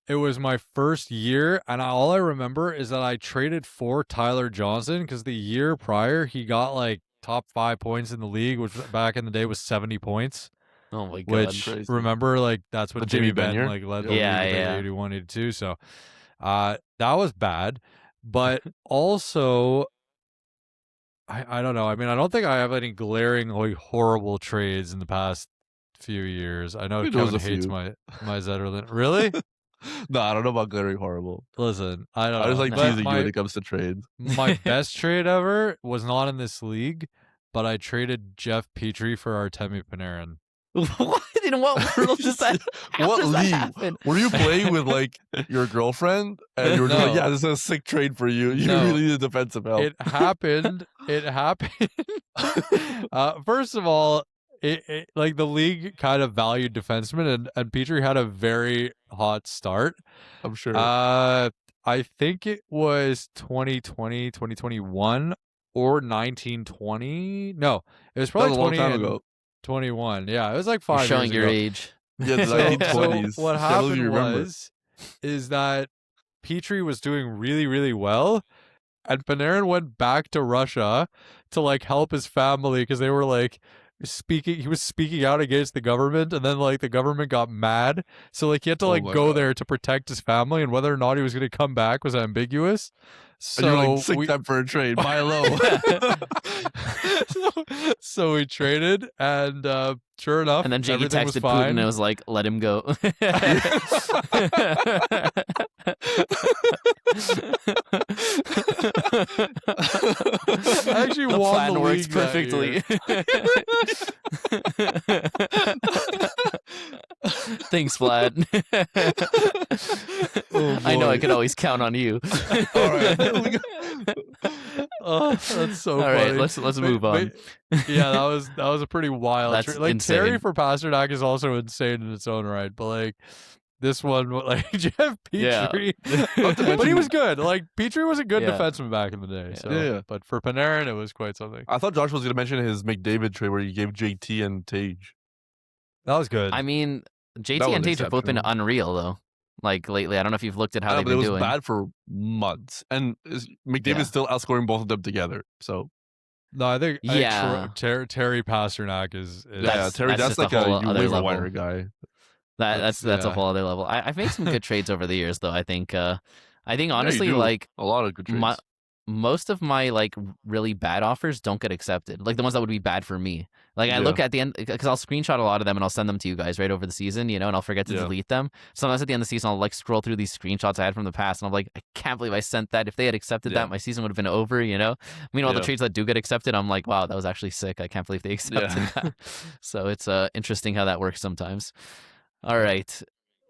it was my first year, and all I remember is that I traded for Tyler Johnson because the year prior he got like top 5 points in the league, which back in the day was 70 points. Oh my god! Which crazy. remember, like that's when But Jimmy Jamie Benn Benyer? like led the Yeah, league with yeah. like 81, 82. So that was bad. But also, I don't know. I mean, I don't think I have any glaring like horrible trades in the past few years. I know There was Kevin a hates few. my Zetterlund. Really? No, I don't know about glaring horrible. Listen, I don't know. I just like No. teasing you when it comes to trades. My best trade ever was not in this league, but I traded Jeff Petrie for Artemi Panarin. What? In what world does that? How What does that league? happen? Were you playing with like your girlfriend and you were just like, No. yeah, this is a sick trade for you. You No. really need defensive help. It happened. First of all, it like the league kind of valued defensemen, and Petrie had a very hot start. I'm sure. I think it was 2020, 2021, or 1920. No, it was that was probably a long 20 time and ago. 21. Yeah, it was like 5 You're showing years your ago. age. Yeah, the So 1920s. what Can't believe you happened remember. is that Petrie was doing really, really well, and Panarin went back to Russia to like help his family because they were like he was speaking out against the government, and then like the government got mad, so like he had to Oh like my go God. there to protect his family, and whether or not he was going to come back was ambiguous. And you're So like, sick time for a trade. Buy low. so we traded, and sure enough, And then Jakey everything was texted fine. Putin and it was like, "Let him go." I actually the won plan the works league that perfectly. Thanks, Vlad. Oh, I know I boy. could always count on you. All right. Oh, that's so All funny. right, let's move on. Yeah, that was a pretty wild That's trade. Like insane. Terry for Pasternak is also insane in its own right, but like this one, like Jeff Yeah. Petrie, Not to but he mention- was good. Like Petrie was a good Yeah. defenseman back in the day. Yeah. So, Yeah. but for Panarin, it was quite something. I thought Josh was going to mention his McDavid trade where he gave JT and Tage. That was good. I mean, JT That was and Tage have both been exceptional. unreal though. Like lately, I don't know if you've looked at how I know, they've but it been was doing. bad for months. And McDavid's Yeah. still outscoring both of them together. So, no, I think Yeah. Terry Pasternak is yeah, Terry, that's that's just like a a whole other waiver level. wire guy. That's a yeah. whole other level. I've made some good trades over the years, though. I think honestly, do. like A lot of good trades. most of my like really bad offers don't get accepted. Like the ones that would be bad for me. Like I Yeah. look at the end because I'll screenshot a lot of them and I'll send them to you guys right over the season, and I'll forget to Yeah. delete them. Sometimes at the end of the season, I'll like scroll through these screenshots I had from the past, and I'm like, I can't believe I sent that. If they had accepted Yeah. that, my season would have been over. Meanwhile, the Yeah. trades that do get accepted, I'm like, wow, that was actually sick. I can't believe they accepted that. So it's interesting how that works sometimes. All right.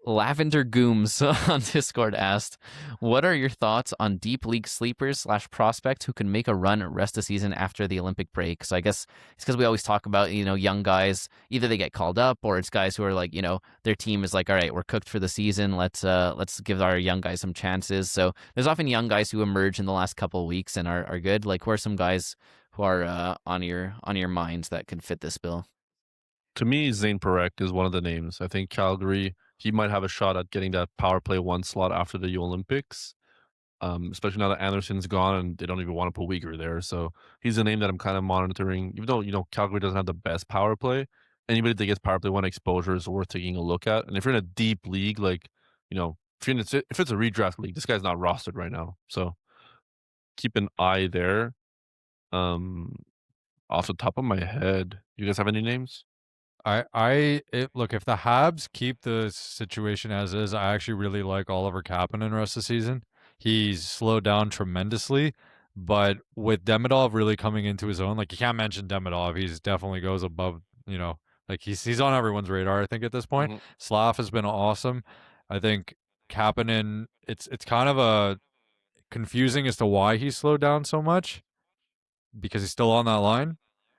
Lavender Gooms on Discord asked, what are your thoughts on deep league sleepers / prospects who can make a run rest of season after the Olympic break? So I guess it's because we always talk about, young guys, either they get called up or it's guys who are like, their team is like, all right, we're cooked for the season. Let's give our young guys some chances. So there's often young guys who emerge in the last couple of weeks and are good. Like who are some guys who are on your minds that can fit this bill? To me, Zane Parekh is one of the names. I think Calgary, he might have a shot at getting that power play 1 slot after the Olympics, especially now that Anderson's gone and they don't even want to put Uyghur there. So he's a name that I'm kind of monitoring, even though, Calgary doesn't have the best power play. Anybody that gets power play 1 exposure is worth taking a look at. And if you're in a deep league, like, if it's a redraft league, this guy's not rostered right now. So keep an eye there. Off the top of my head, you guys have any names? Look, if the Habs keep the situation as is, I actually really like Oliver Kapanen the rest of the season. He's slowed down tremendously, but with Demidov really coming into his own, like you can't mention Demidov. He's definitely goes above, like he's on everyone's radar, I think, at this point. Slav has been awesome. I think Kapanen, it's kind of a confusing as to why he's slowed down so much because he's still on that line.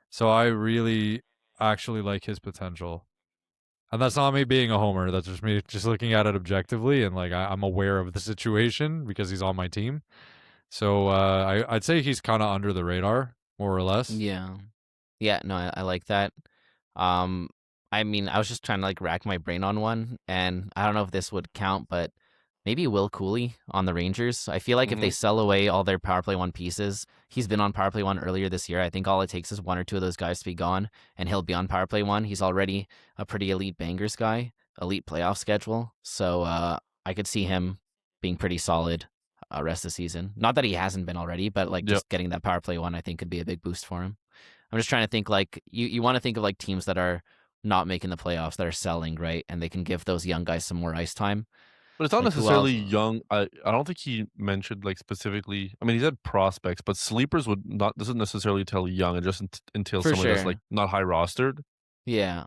So I really actually like his potential. And that's not me being a homer. That's just me just looking at it objectively. And like I'm aware of the situation because he's on my team. So I'd say he's kind of under the radar, more or less. Yeah. Yeah, no, I like that. I mean, I was just trying to like rack my brain on one, and I don't know if this would count, but maybe Will Cooley on the Rangers. I feel like if they sell away all their power play one pieces, he's been on power play one earlier this year. I think all it takes is one or two of those guys to be gone, and he'll be on power play one. He's already a pretty elite bangers guy, elite playoff schedule. So I could see him being pretty solid rest of the season. Not that he hasn't been already, but like just getting that power play one, I think could be a big boost for him. I'm just trying to think like you want to think of like teams that are not making the playoffs that are selling, right? And they can give those young guys some more ice time. But it's not Like, who necessarily else? young. I don't think he mentioned like specifically. I mean, he said prospects, but sleepers doesn't necessarily tell young. It just entails For someone that's sure. like not high rostered. Yeah.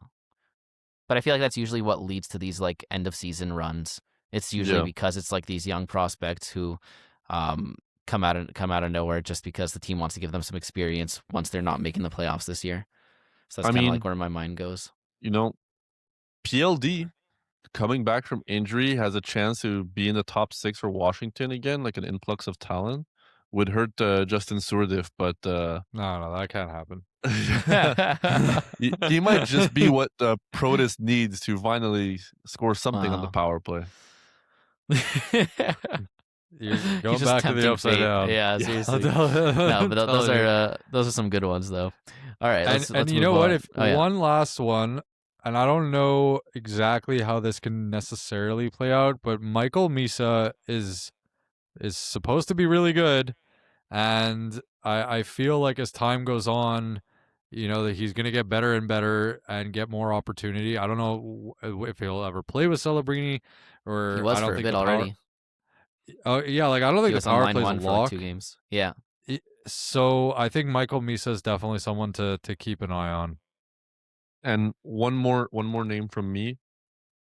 But I feel like that's usually what leads to these like end of season runs. It's usually because it's like these young prospects who come out of nowhere just because the team wants to give them some experience once they're not making the playoffs this year. So that's kind of like where my mind goes. PLD coming back from injury has a chance to be in the top 6 for Washington again, like an influx of talent. Would hurt Justin Sourdif, but no, that can't happen. he might just be what Protus needs to finally score something on the power play. You're going back to the upside down. Yeah, seriously. No, but those are some good ones though. All right, let's you know what? If one last one, and I don't know exactly how this can necessarily play out, but Michael Misa is supposed to be really good, and I feel like as time goes on, that he's going to get better and better and get more opportunity. I don't know if he'll ever play with Celebrini, or he was I don't for think a bit already. Oh yeah, like I don't think the power plays a lock. For like 2 games. Yeah. So I think Michael Misa is definitely someone to keep an eye on. And one more name from me.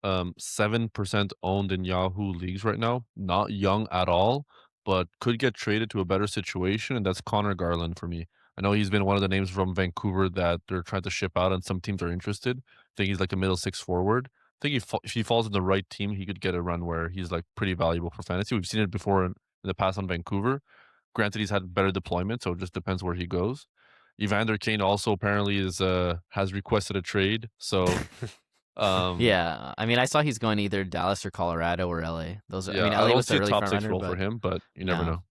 7% owned in Yahoo leagues right now. Not young at all, but could get traded to a better situation, and that's Connor Garland for me. I know he's been one of the names from Vancouver that they're trying to ship out, and some teams are interested. I think he's like a middle 6 forward. I think if he falls in the right team, he could get a run where he's like pretty valuable for fantasy. We've seen it before in the past on Vancouver. Granted, he's had better deployment, so it just depends where he goes. Evander Kane also apparently has requested a trade, so yeah, I mean, I saw he's going to either Dallas or Colorado or LA. Those, yeah, I mean, LA I don't was see the a early top front 6 runner, role for him, but you never know.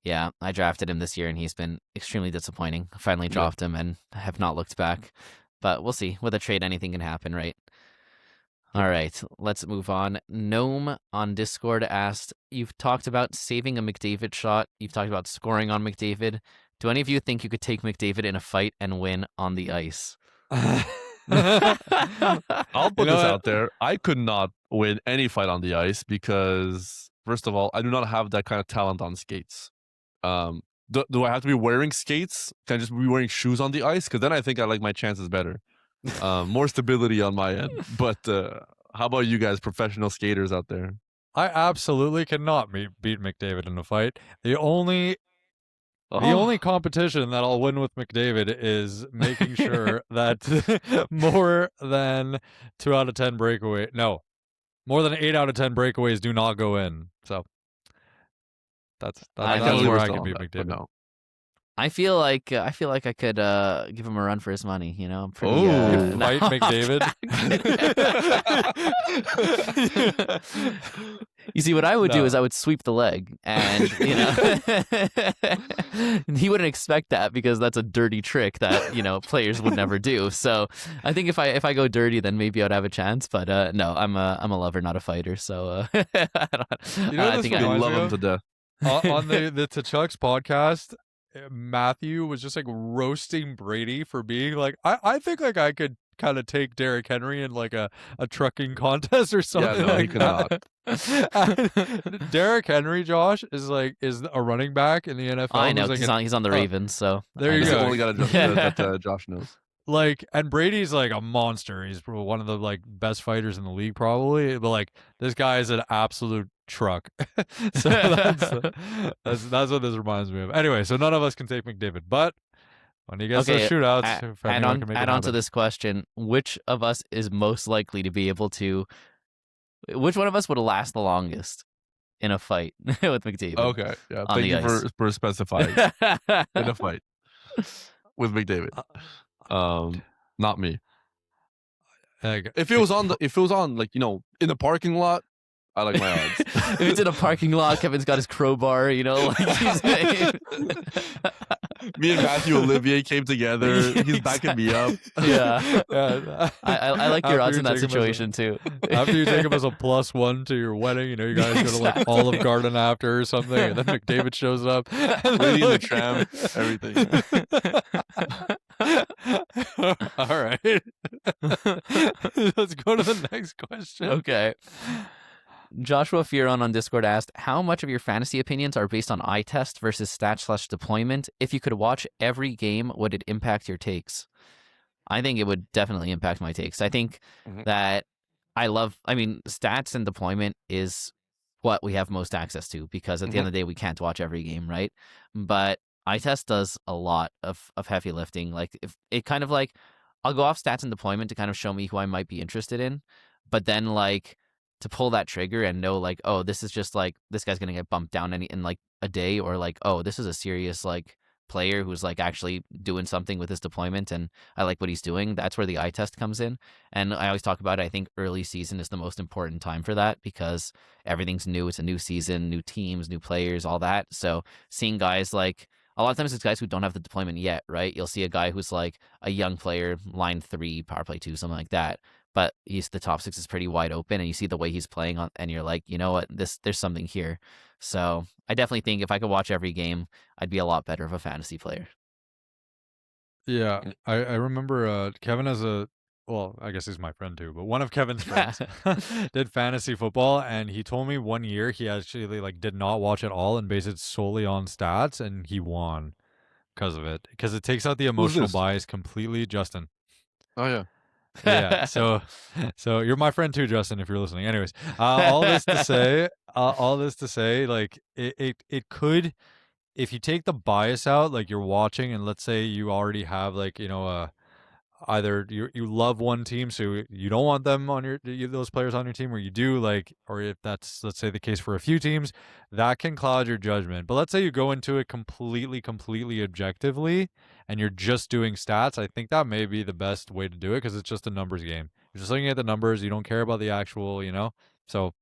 Yeah, I drafted him this year, and he's been extremely disappointing. I finally dropped him and have not looked back. But we'll see. With a trade, anything can happen, right? All right, let's move on. Gnome on Discord asked, you've talked about saving a McDavid shot. You've talked about scoring on McDavid. Do any of you think you could take McDavid in a fight and win on the ice? I'll put this out there. I could not win any fight on the ice because, first of all, I do not have that kind of talent on skates. Do I have to be wearing skates? Can I just be wearing shoes on the ice? Because then I think I like my chances better. More stability on my end. But how about you guys, professional skaters out there? I absolutely cannot beat McDavid in a fight. The only competition that I'll win with McDavid is making sure that more than 2 out of 10 more than 8 out of 10 breakaways do not go in. So that's where I can beat McDavid. No. I feel like I could give him a run for his money. I'm pretty. Fight McDavid. You see, what I would do is I would sweep the leg, and he wouldn't expect that because that's a dirty trick that, you know, players would never do. So I think if I go dirty, then maybe I'd have a chance. But no, I'm a lover, not a fighter. So I this think They reminds love me him of? to death. On the T'Chuk's podcast, Matthew was just like roasting Brady for being like, I think like I could kind of take Derrick Henry in like a trucking contest or something no, like he cannot. that. Derrick Henry, Josh, is a running back in the NFL. I know who's, 'cause like, he's on the Ravens. So there I you He's know. the go. only guy that Josh knows. Like, and Brady's like a monster. He's one of the like best fighters in the league, probably. But like, this guy is an absolute truck. So that's what this reminds me of. Anyway, so none of us can take McDavid, but when he gets those shootouts, if anyone can make it add on to happen. this question: which of us is most likely to be able to? Which one of us would last the longest in a fight with McDavid? Okay, yeah. On Thank the you ice. for specifying in a fight with McDavid. Not me. If it was on like, you know, in the parking lot, I like my odds. If it's in a parking lot, Kevin's got his crowbar, you know, like he's Me and Matthew Olivier came together. He's backing me up. Yeah. Yeah. I like your After odds you in that take him as a- situation too. After you take him as a +1 to your wedding, you know, you guys go to like Olive Garden after or something, and then McDavid shows up. Waiting in the tram, everything. All right. Let's go to the next question. Okay. Joshua Fearon on Discord asked, how much of your fantasy opinions are based on eye test versus stat/deployment? If you could watch every game, would it impact your takes? I think it would definitely impact my takes. I think that stats and deployment is what we have most access to because at the end of the day, we can't watch every game, right? But eye test does a lot of heavy lifting. Like if it kind of like, I'll go off stats and deployment to kind of show me who I might be interested in. But then like, to pull that trigger and know like, oh, this is just like this guy's gonna get bumped down in like a day, or like, oh, this is a serious like player who's like actually doing something with his deployment and I like what he's doing. That's where the eye test comes in. And I always talk about it. I think early season is the most important time for that because everything's new. It's a new season, new teams, new players, all that. So seeing guys like, a lot of times it's guys who don't have the deployment yet, right? You'll see a guy who's like a young player, line 3, power play 2, something like that. But the top 6 is pretty wide open, and you see the way he's playing on, and you're like, you know what, there's something here. So I definitely think if I could watch every game, I'd be a lot better of a fantasy player. Yeah, I remember Kevin has well, I guess he's my friend too, but one of Kevin's friends did fantasy football, and he told me one year he actually like did not watch at all and based it solely on stats, and he won because of it. Because it takes out the emotional this? bias completely. Justin. Oh yeah. Yeah. So you're my friend too, Justin, if you're listening. Anyways, all this to say, like it could, if you take the bias out, like you're watching, and let's say you already have like, you know, either you love one team, so you don't want them on those players on your team, or you do, like, or if that's, let's say, the case for a few teams, that can cloud your judgment. But let's say you go into it completely objectively, and you're just doing stats. I think that may be the best way to do it because it's just a numbers game. You're just looking at the numbers. You don't care about the actual, you know. So,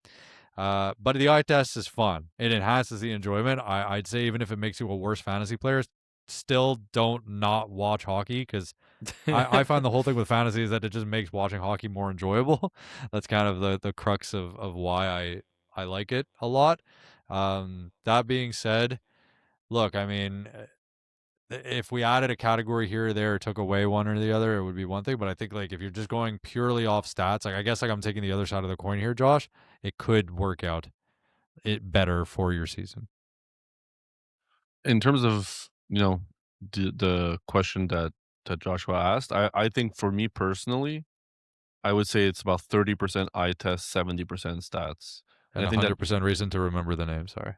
but the eye test is fun. It enhances the enjoyment. I'd say even if it makes you a worse fantasy player, still don't not watch hockey because I find the whole thing with fantasy is that it just makes watching hockey more enjoyable. That's kind of the crux of why I like it a lot. That being said, look, I mean, if we added a category here or there, or took away one or the other, it would be one thing. But I think like if you're just going purely off stats, like I guess like I'm taking the other side of the coin here, Josh, it could work out it better for your season. In terms of, you know, the question that Joshua asked, I think for me personally, I would say it's about 30% eye test, 70% stats. And I think 100% reason to remember the name. Sorry.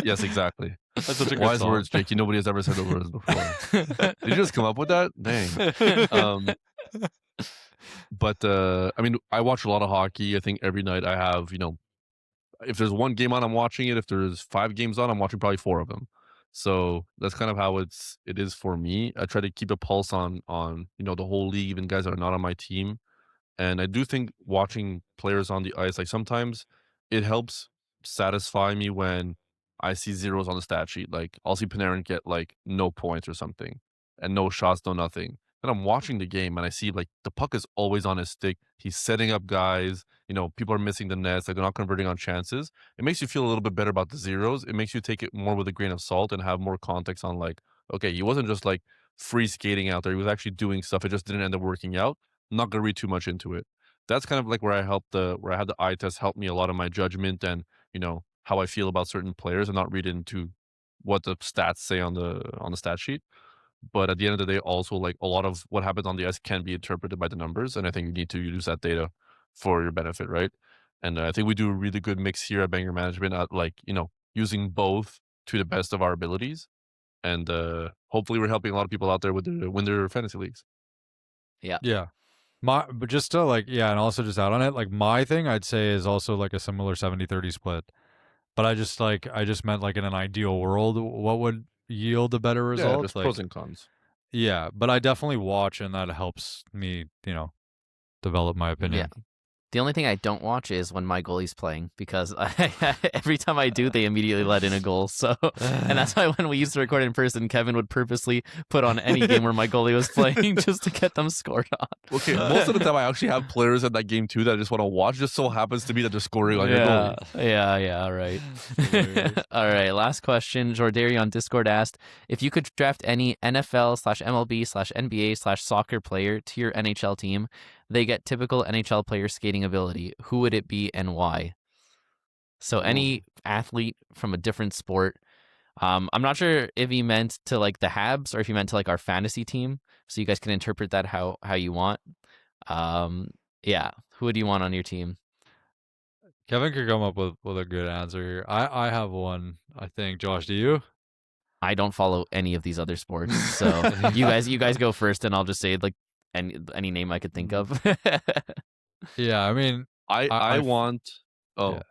Yes, exactly. That's such a good Wise song. words, Jakey. Nobody has ever said those words before. Did you just come up with that? Dang. But I mean, I watch a lot of hockey. I think every night I have, you know, if there's one game on, I'm watching it. If there's 5 games on, I'm watching probably 4 of them. So that's kind of how it is for me. I try to keep a pulse on you know, the whole league, even guys that are not on my team. And I do think watching players on the ice, like sometimes it helps satisfy me when I see zeros on the stat sheet. Like I'll see Panarin get like no points or something, and no shots, no nothing. Then I'm watching the game and I see like the puck is always on his stick. He's setting up guys. People are missing the nets. Like they're not converting on chances. It makes you feel a little bit better about the zeros. It makes you take it more with a grain of salt and have more context on like, okay, he wasn't just like free skating out there. He was actually doing stuff. It just didn't end up working out. I'm not gonna read too much into it. That's kind of like where I had the eye test help me a lot of my judgment and how I feel about certain players and not read into what the stats say on the stat sheet. But at the end of the day, also like a lot of what happens on the ice can be interpreted by the numbers, and I think you need to use that data for your benefit, right? And I think we do a really good mix here at Banger Management at like using both to the best of our abilities, and hopefully we're helping a lot of people out there with win their fantasy leagues. Yeah. But just to and also just add on it, like my thing I'd say is also like a similar 70-30 split. But I just meant like in an ideal world, what would yield a better result? Yeah, there's pros and cons. Yeah, but I definitely watch, and that helps me, develop my opinion. Yeah. The only thing I don't watch is when my goalie's playing, because every time I do, they immediately let in a goal. So, and that's why when we used to record in person, Kevin would purposely put on any game where my goalie was playing just to get them scored on. Okay, most of the time I actually have players in that game too that I just want to watch. Just so happens to be that they're scoring on your goalie. Yeah, right. All right, last question. Jordari on Discord asked, if you could draft any NFL/MLB/NBA/soccer player to your NHL team, they get typical NHL player skating ability, who would it be and why? So any athlete from a different sport. I'm not sure if he meant to like the Habs or if he meant to like our fantasy team. So you guys can interpret that how you want. Yeah. Who would you want on your team? Kevin could come up with a good answer here. I have one, I think. Josh, do you? I don't follow any of these other sports. So you guys go first, and I'll just say like any name I could think of. Yeah, I mean, I want. Oh, yeah.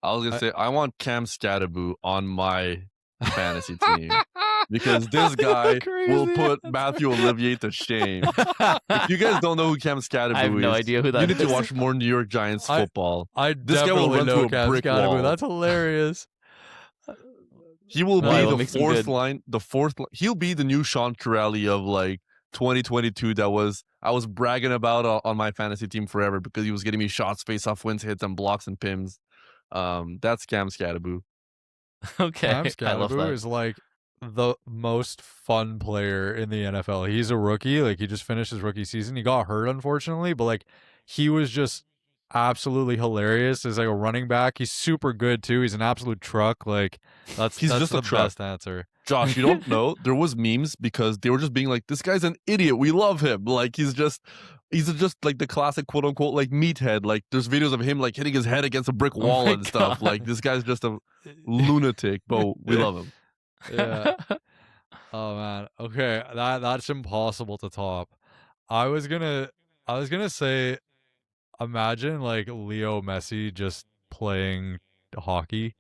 I was gonna say I want Cam Scatterbo on my fantasy team because this guy will put Matthew Olivier to shame. If you guys don't know who Cam Scatterbo is, I have no idea who that is. You need to watch more New York Giants football. This guy will run through a brick wall. That's hilarious. He will be the fourth line. He'll be the new Sean Corelli of like 2022. I was bragging about on my fantasy team forever because he was getting me shots, face-off wins, hits, and blocks and pims. That's Cam Scatterbo. Okay, Cam Scatterbo is like the most fun player in the NFL. He's a rookie. Like he just finished his rookie season. He got hurt, unfortunately, but like he was just absolutely hilarious as like a running back. He's super good too. He's an absolute truck. Like that's just the best answer. Josh, you don't know, there was memes because they were just being like, this guy's an idiot, we love him. Like he's just like the classic quote unquote like meathead. Like there's videos of him like hitting his head against a brick wall and stuff. Like this guy's just a lunatic, but we love him. Yeah. Oh man. Okay, that's impossible to top. I was gonna say, imagine like Leo Messi just playing hockey.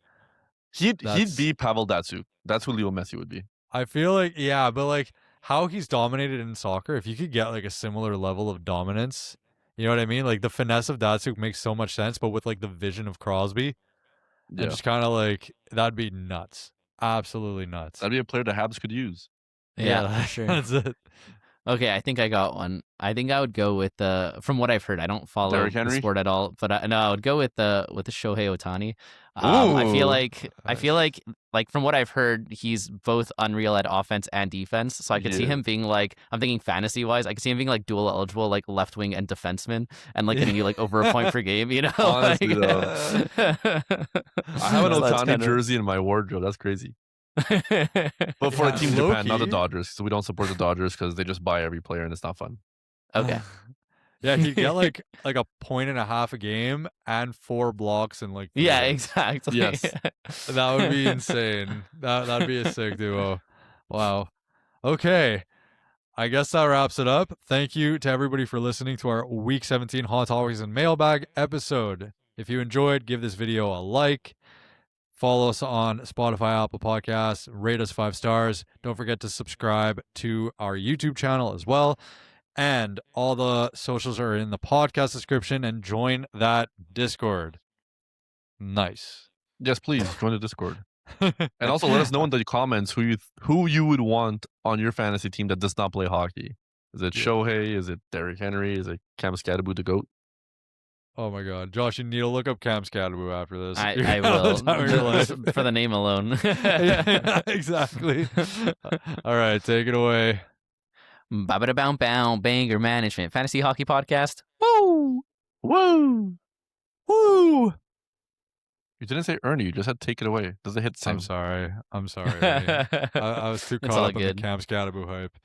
He'd be Pavel Datsyuk. That's who Leo Messi would be. I feel like, yeah, but like how he's dominated in soccer, if you could get like a similar level of dominance, you know what I mean? Like the finesse of Datsyuk makes so much sense, but with like the vision of Crosby, and just kind of like, that'd be nuts. Absolutely nuts. That'd be a player the Habs could use. Yeah, sure. That's it. Okay, I think I got one. I think I would go with from what I've heard, I don't follow the sport at all, but I would go with the Shohei Ohtani. I feel like from what I've heard, he's both unreal at offense and defense. So I could see him being like, I'm thinking fantasy wise, I could see him being like dual eligible, like left wing and defenseman, and like getting you like over a point per game. You know, honestly, though. I have an Ohtani jersey in my wardrobe. That's crazy. But for a team Japan, not the Dodgers, so we don't support the Dodgers because they just buy every player and it's not fun. Okay. Yeah, he'd get like a point and a half a game and 4 blocks and like exactly. Yes. That would be insane. That'd be a sick duo. Wow. Okay. I guess that wraps it up. Thank you to everybody for listening to our Week 17 Hot Topics and Mailbag episode. If you enjoyed, give this video a like. Follow us on Spotify, Apple Podcasts, rate us 5 stars. Don't forget to subscribe to our YouTube channel as well. And all the socials are in the podcast description, and join that Discord. Nice. Yes, please join the Discord. And also let us know in the comments who you would want on your fantasy team that does not play hockey. Is it Shohei? Is it Derrick Henry? Is it Cam Scadaboo the GOAT? Oh my God, Josh, you need to look up Cam Scadaboo after this. I will. Just for the name alone. Yeah, exactly. All right, take it away. Ba-ba-da-bow-bow, Banger Management Fantasy Hockey Podcast. Woo! Woo! Woo! You didn't say Ernie. You just had take it away. Does it hit the same? I'm sorry. I was too It's caught all up in the good. Cam Scadaboo hype.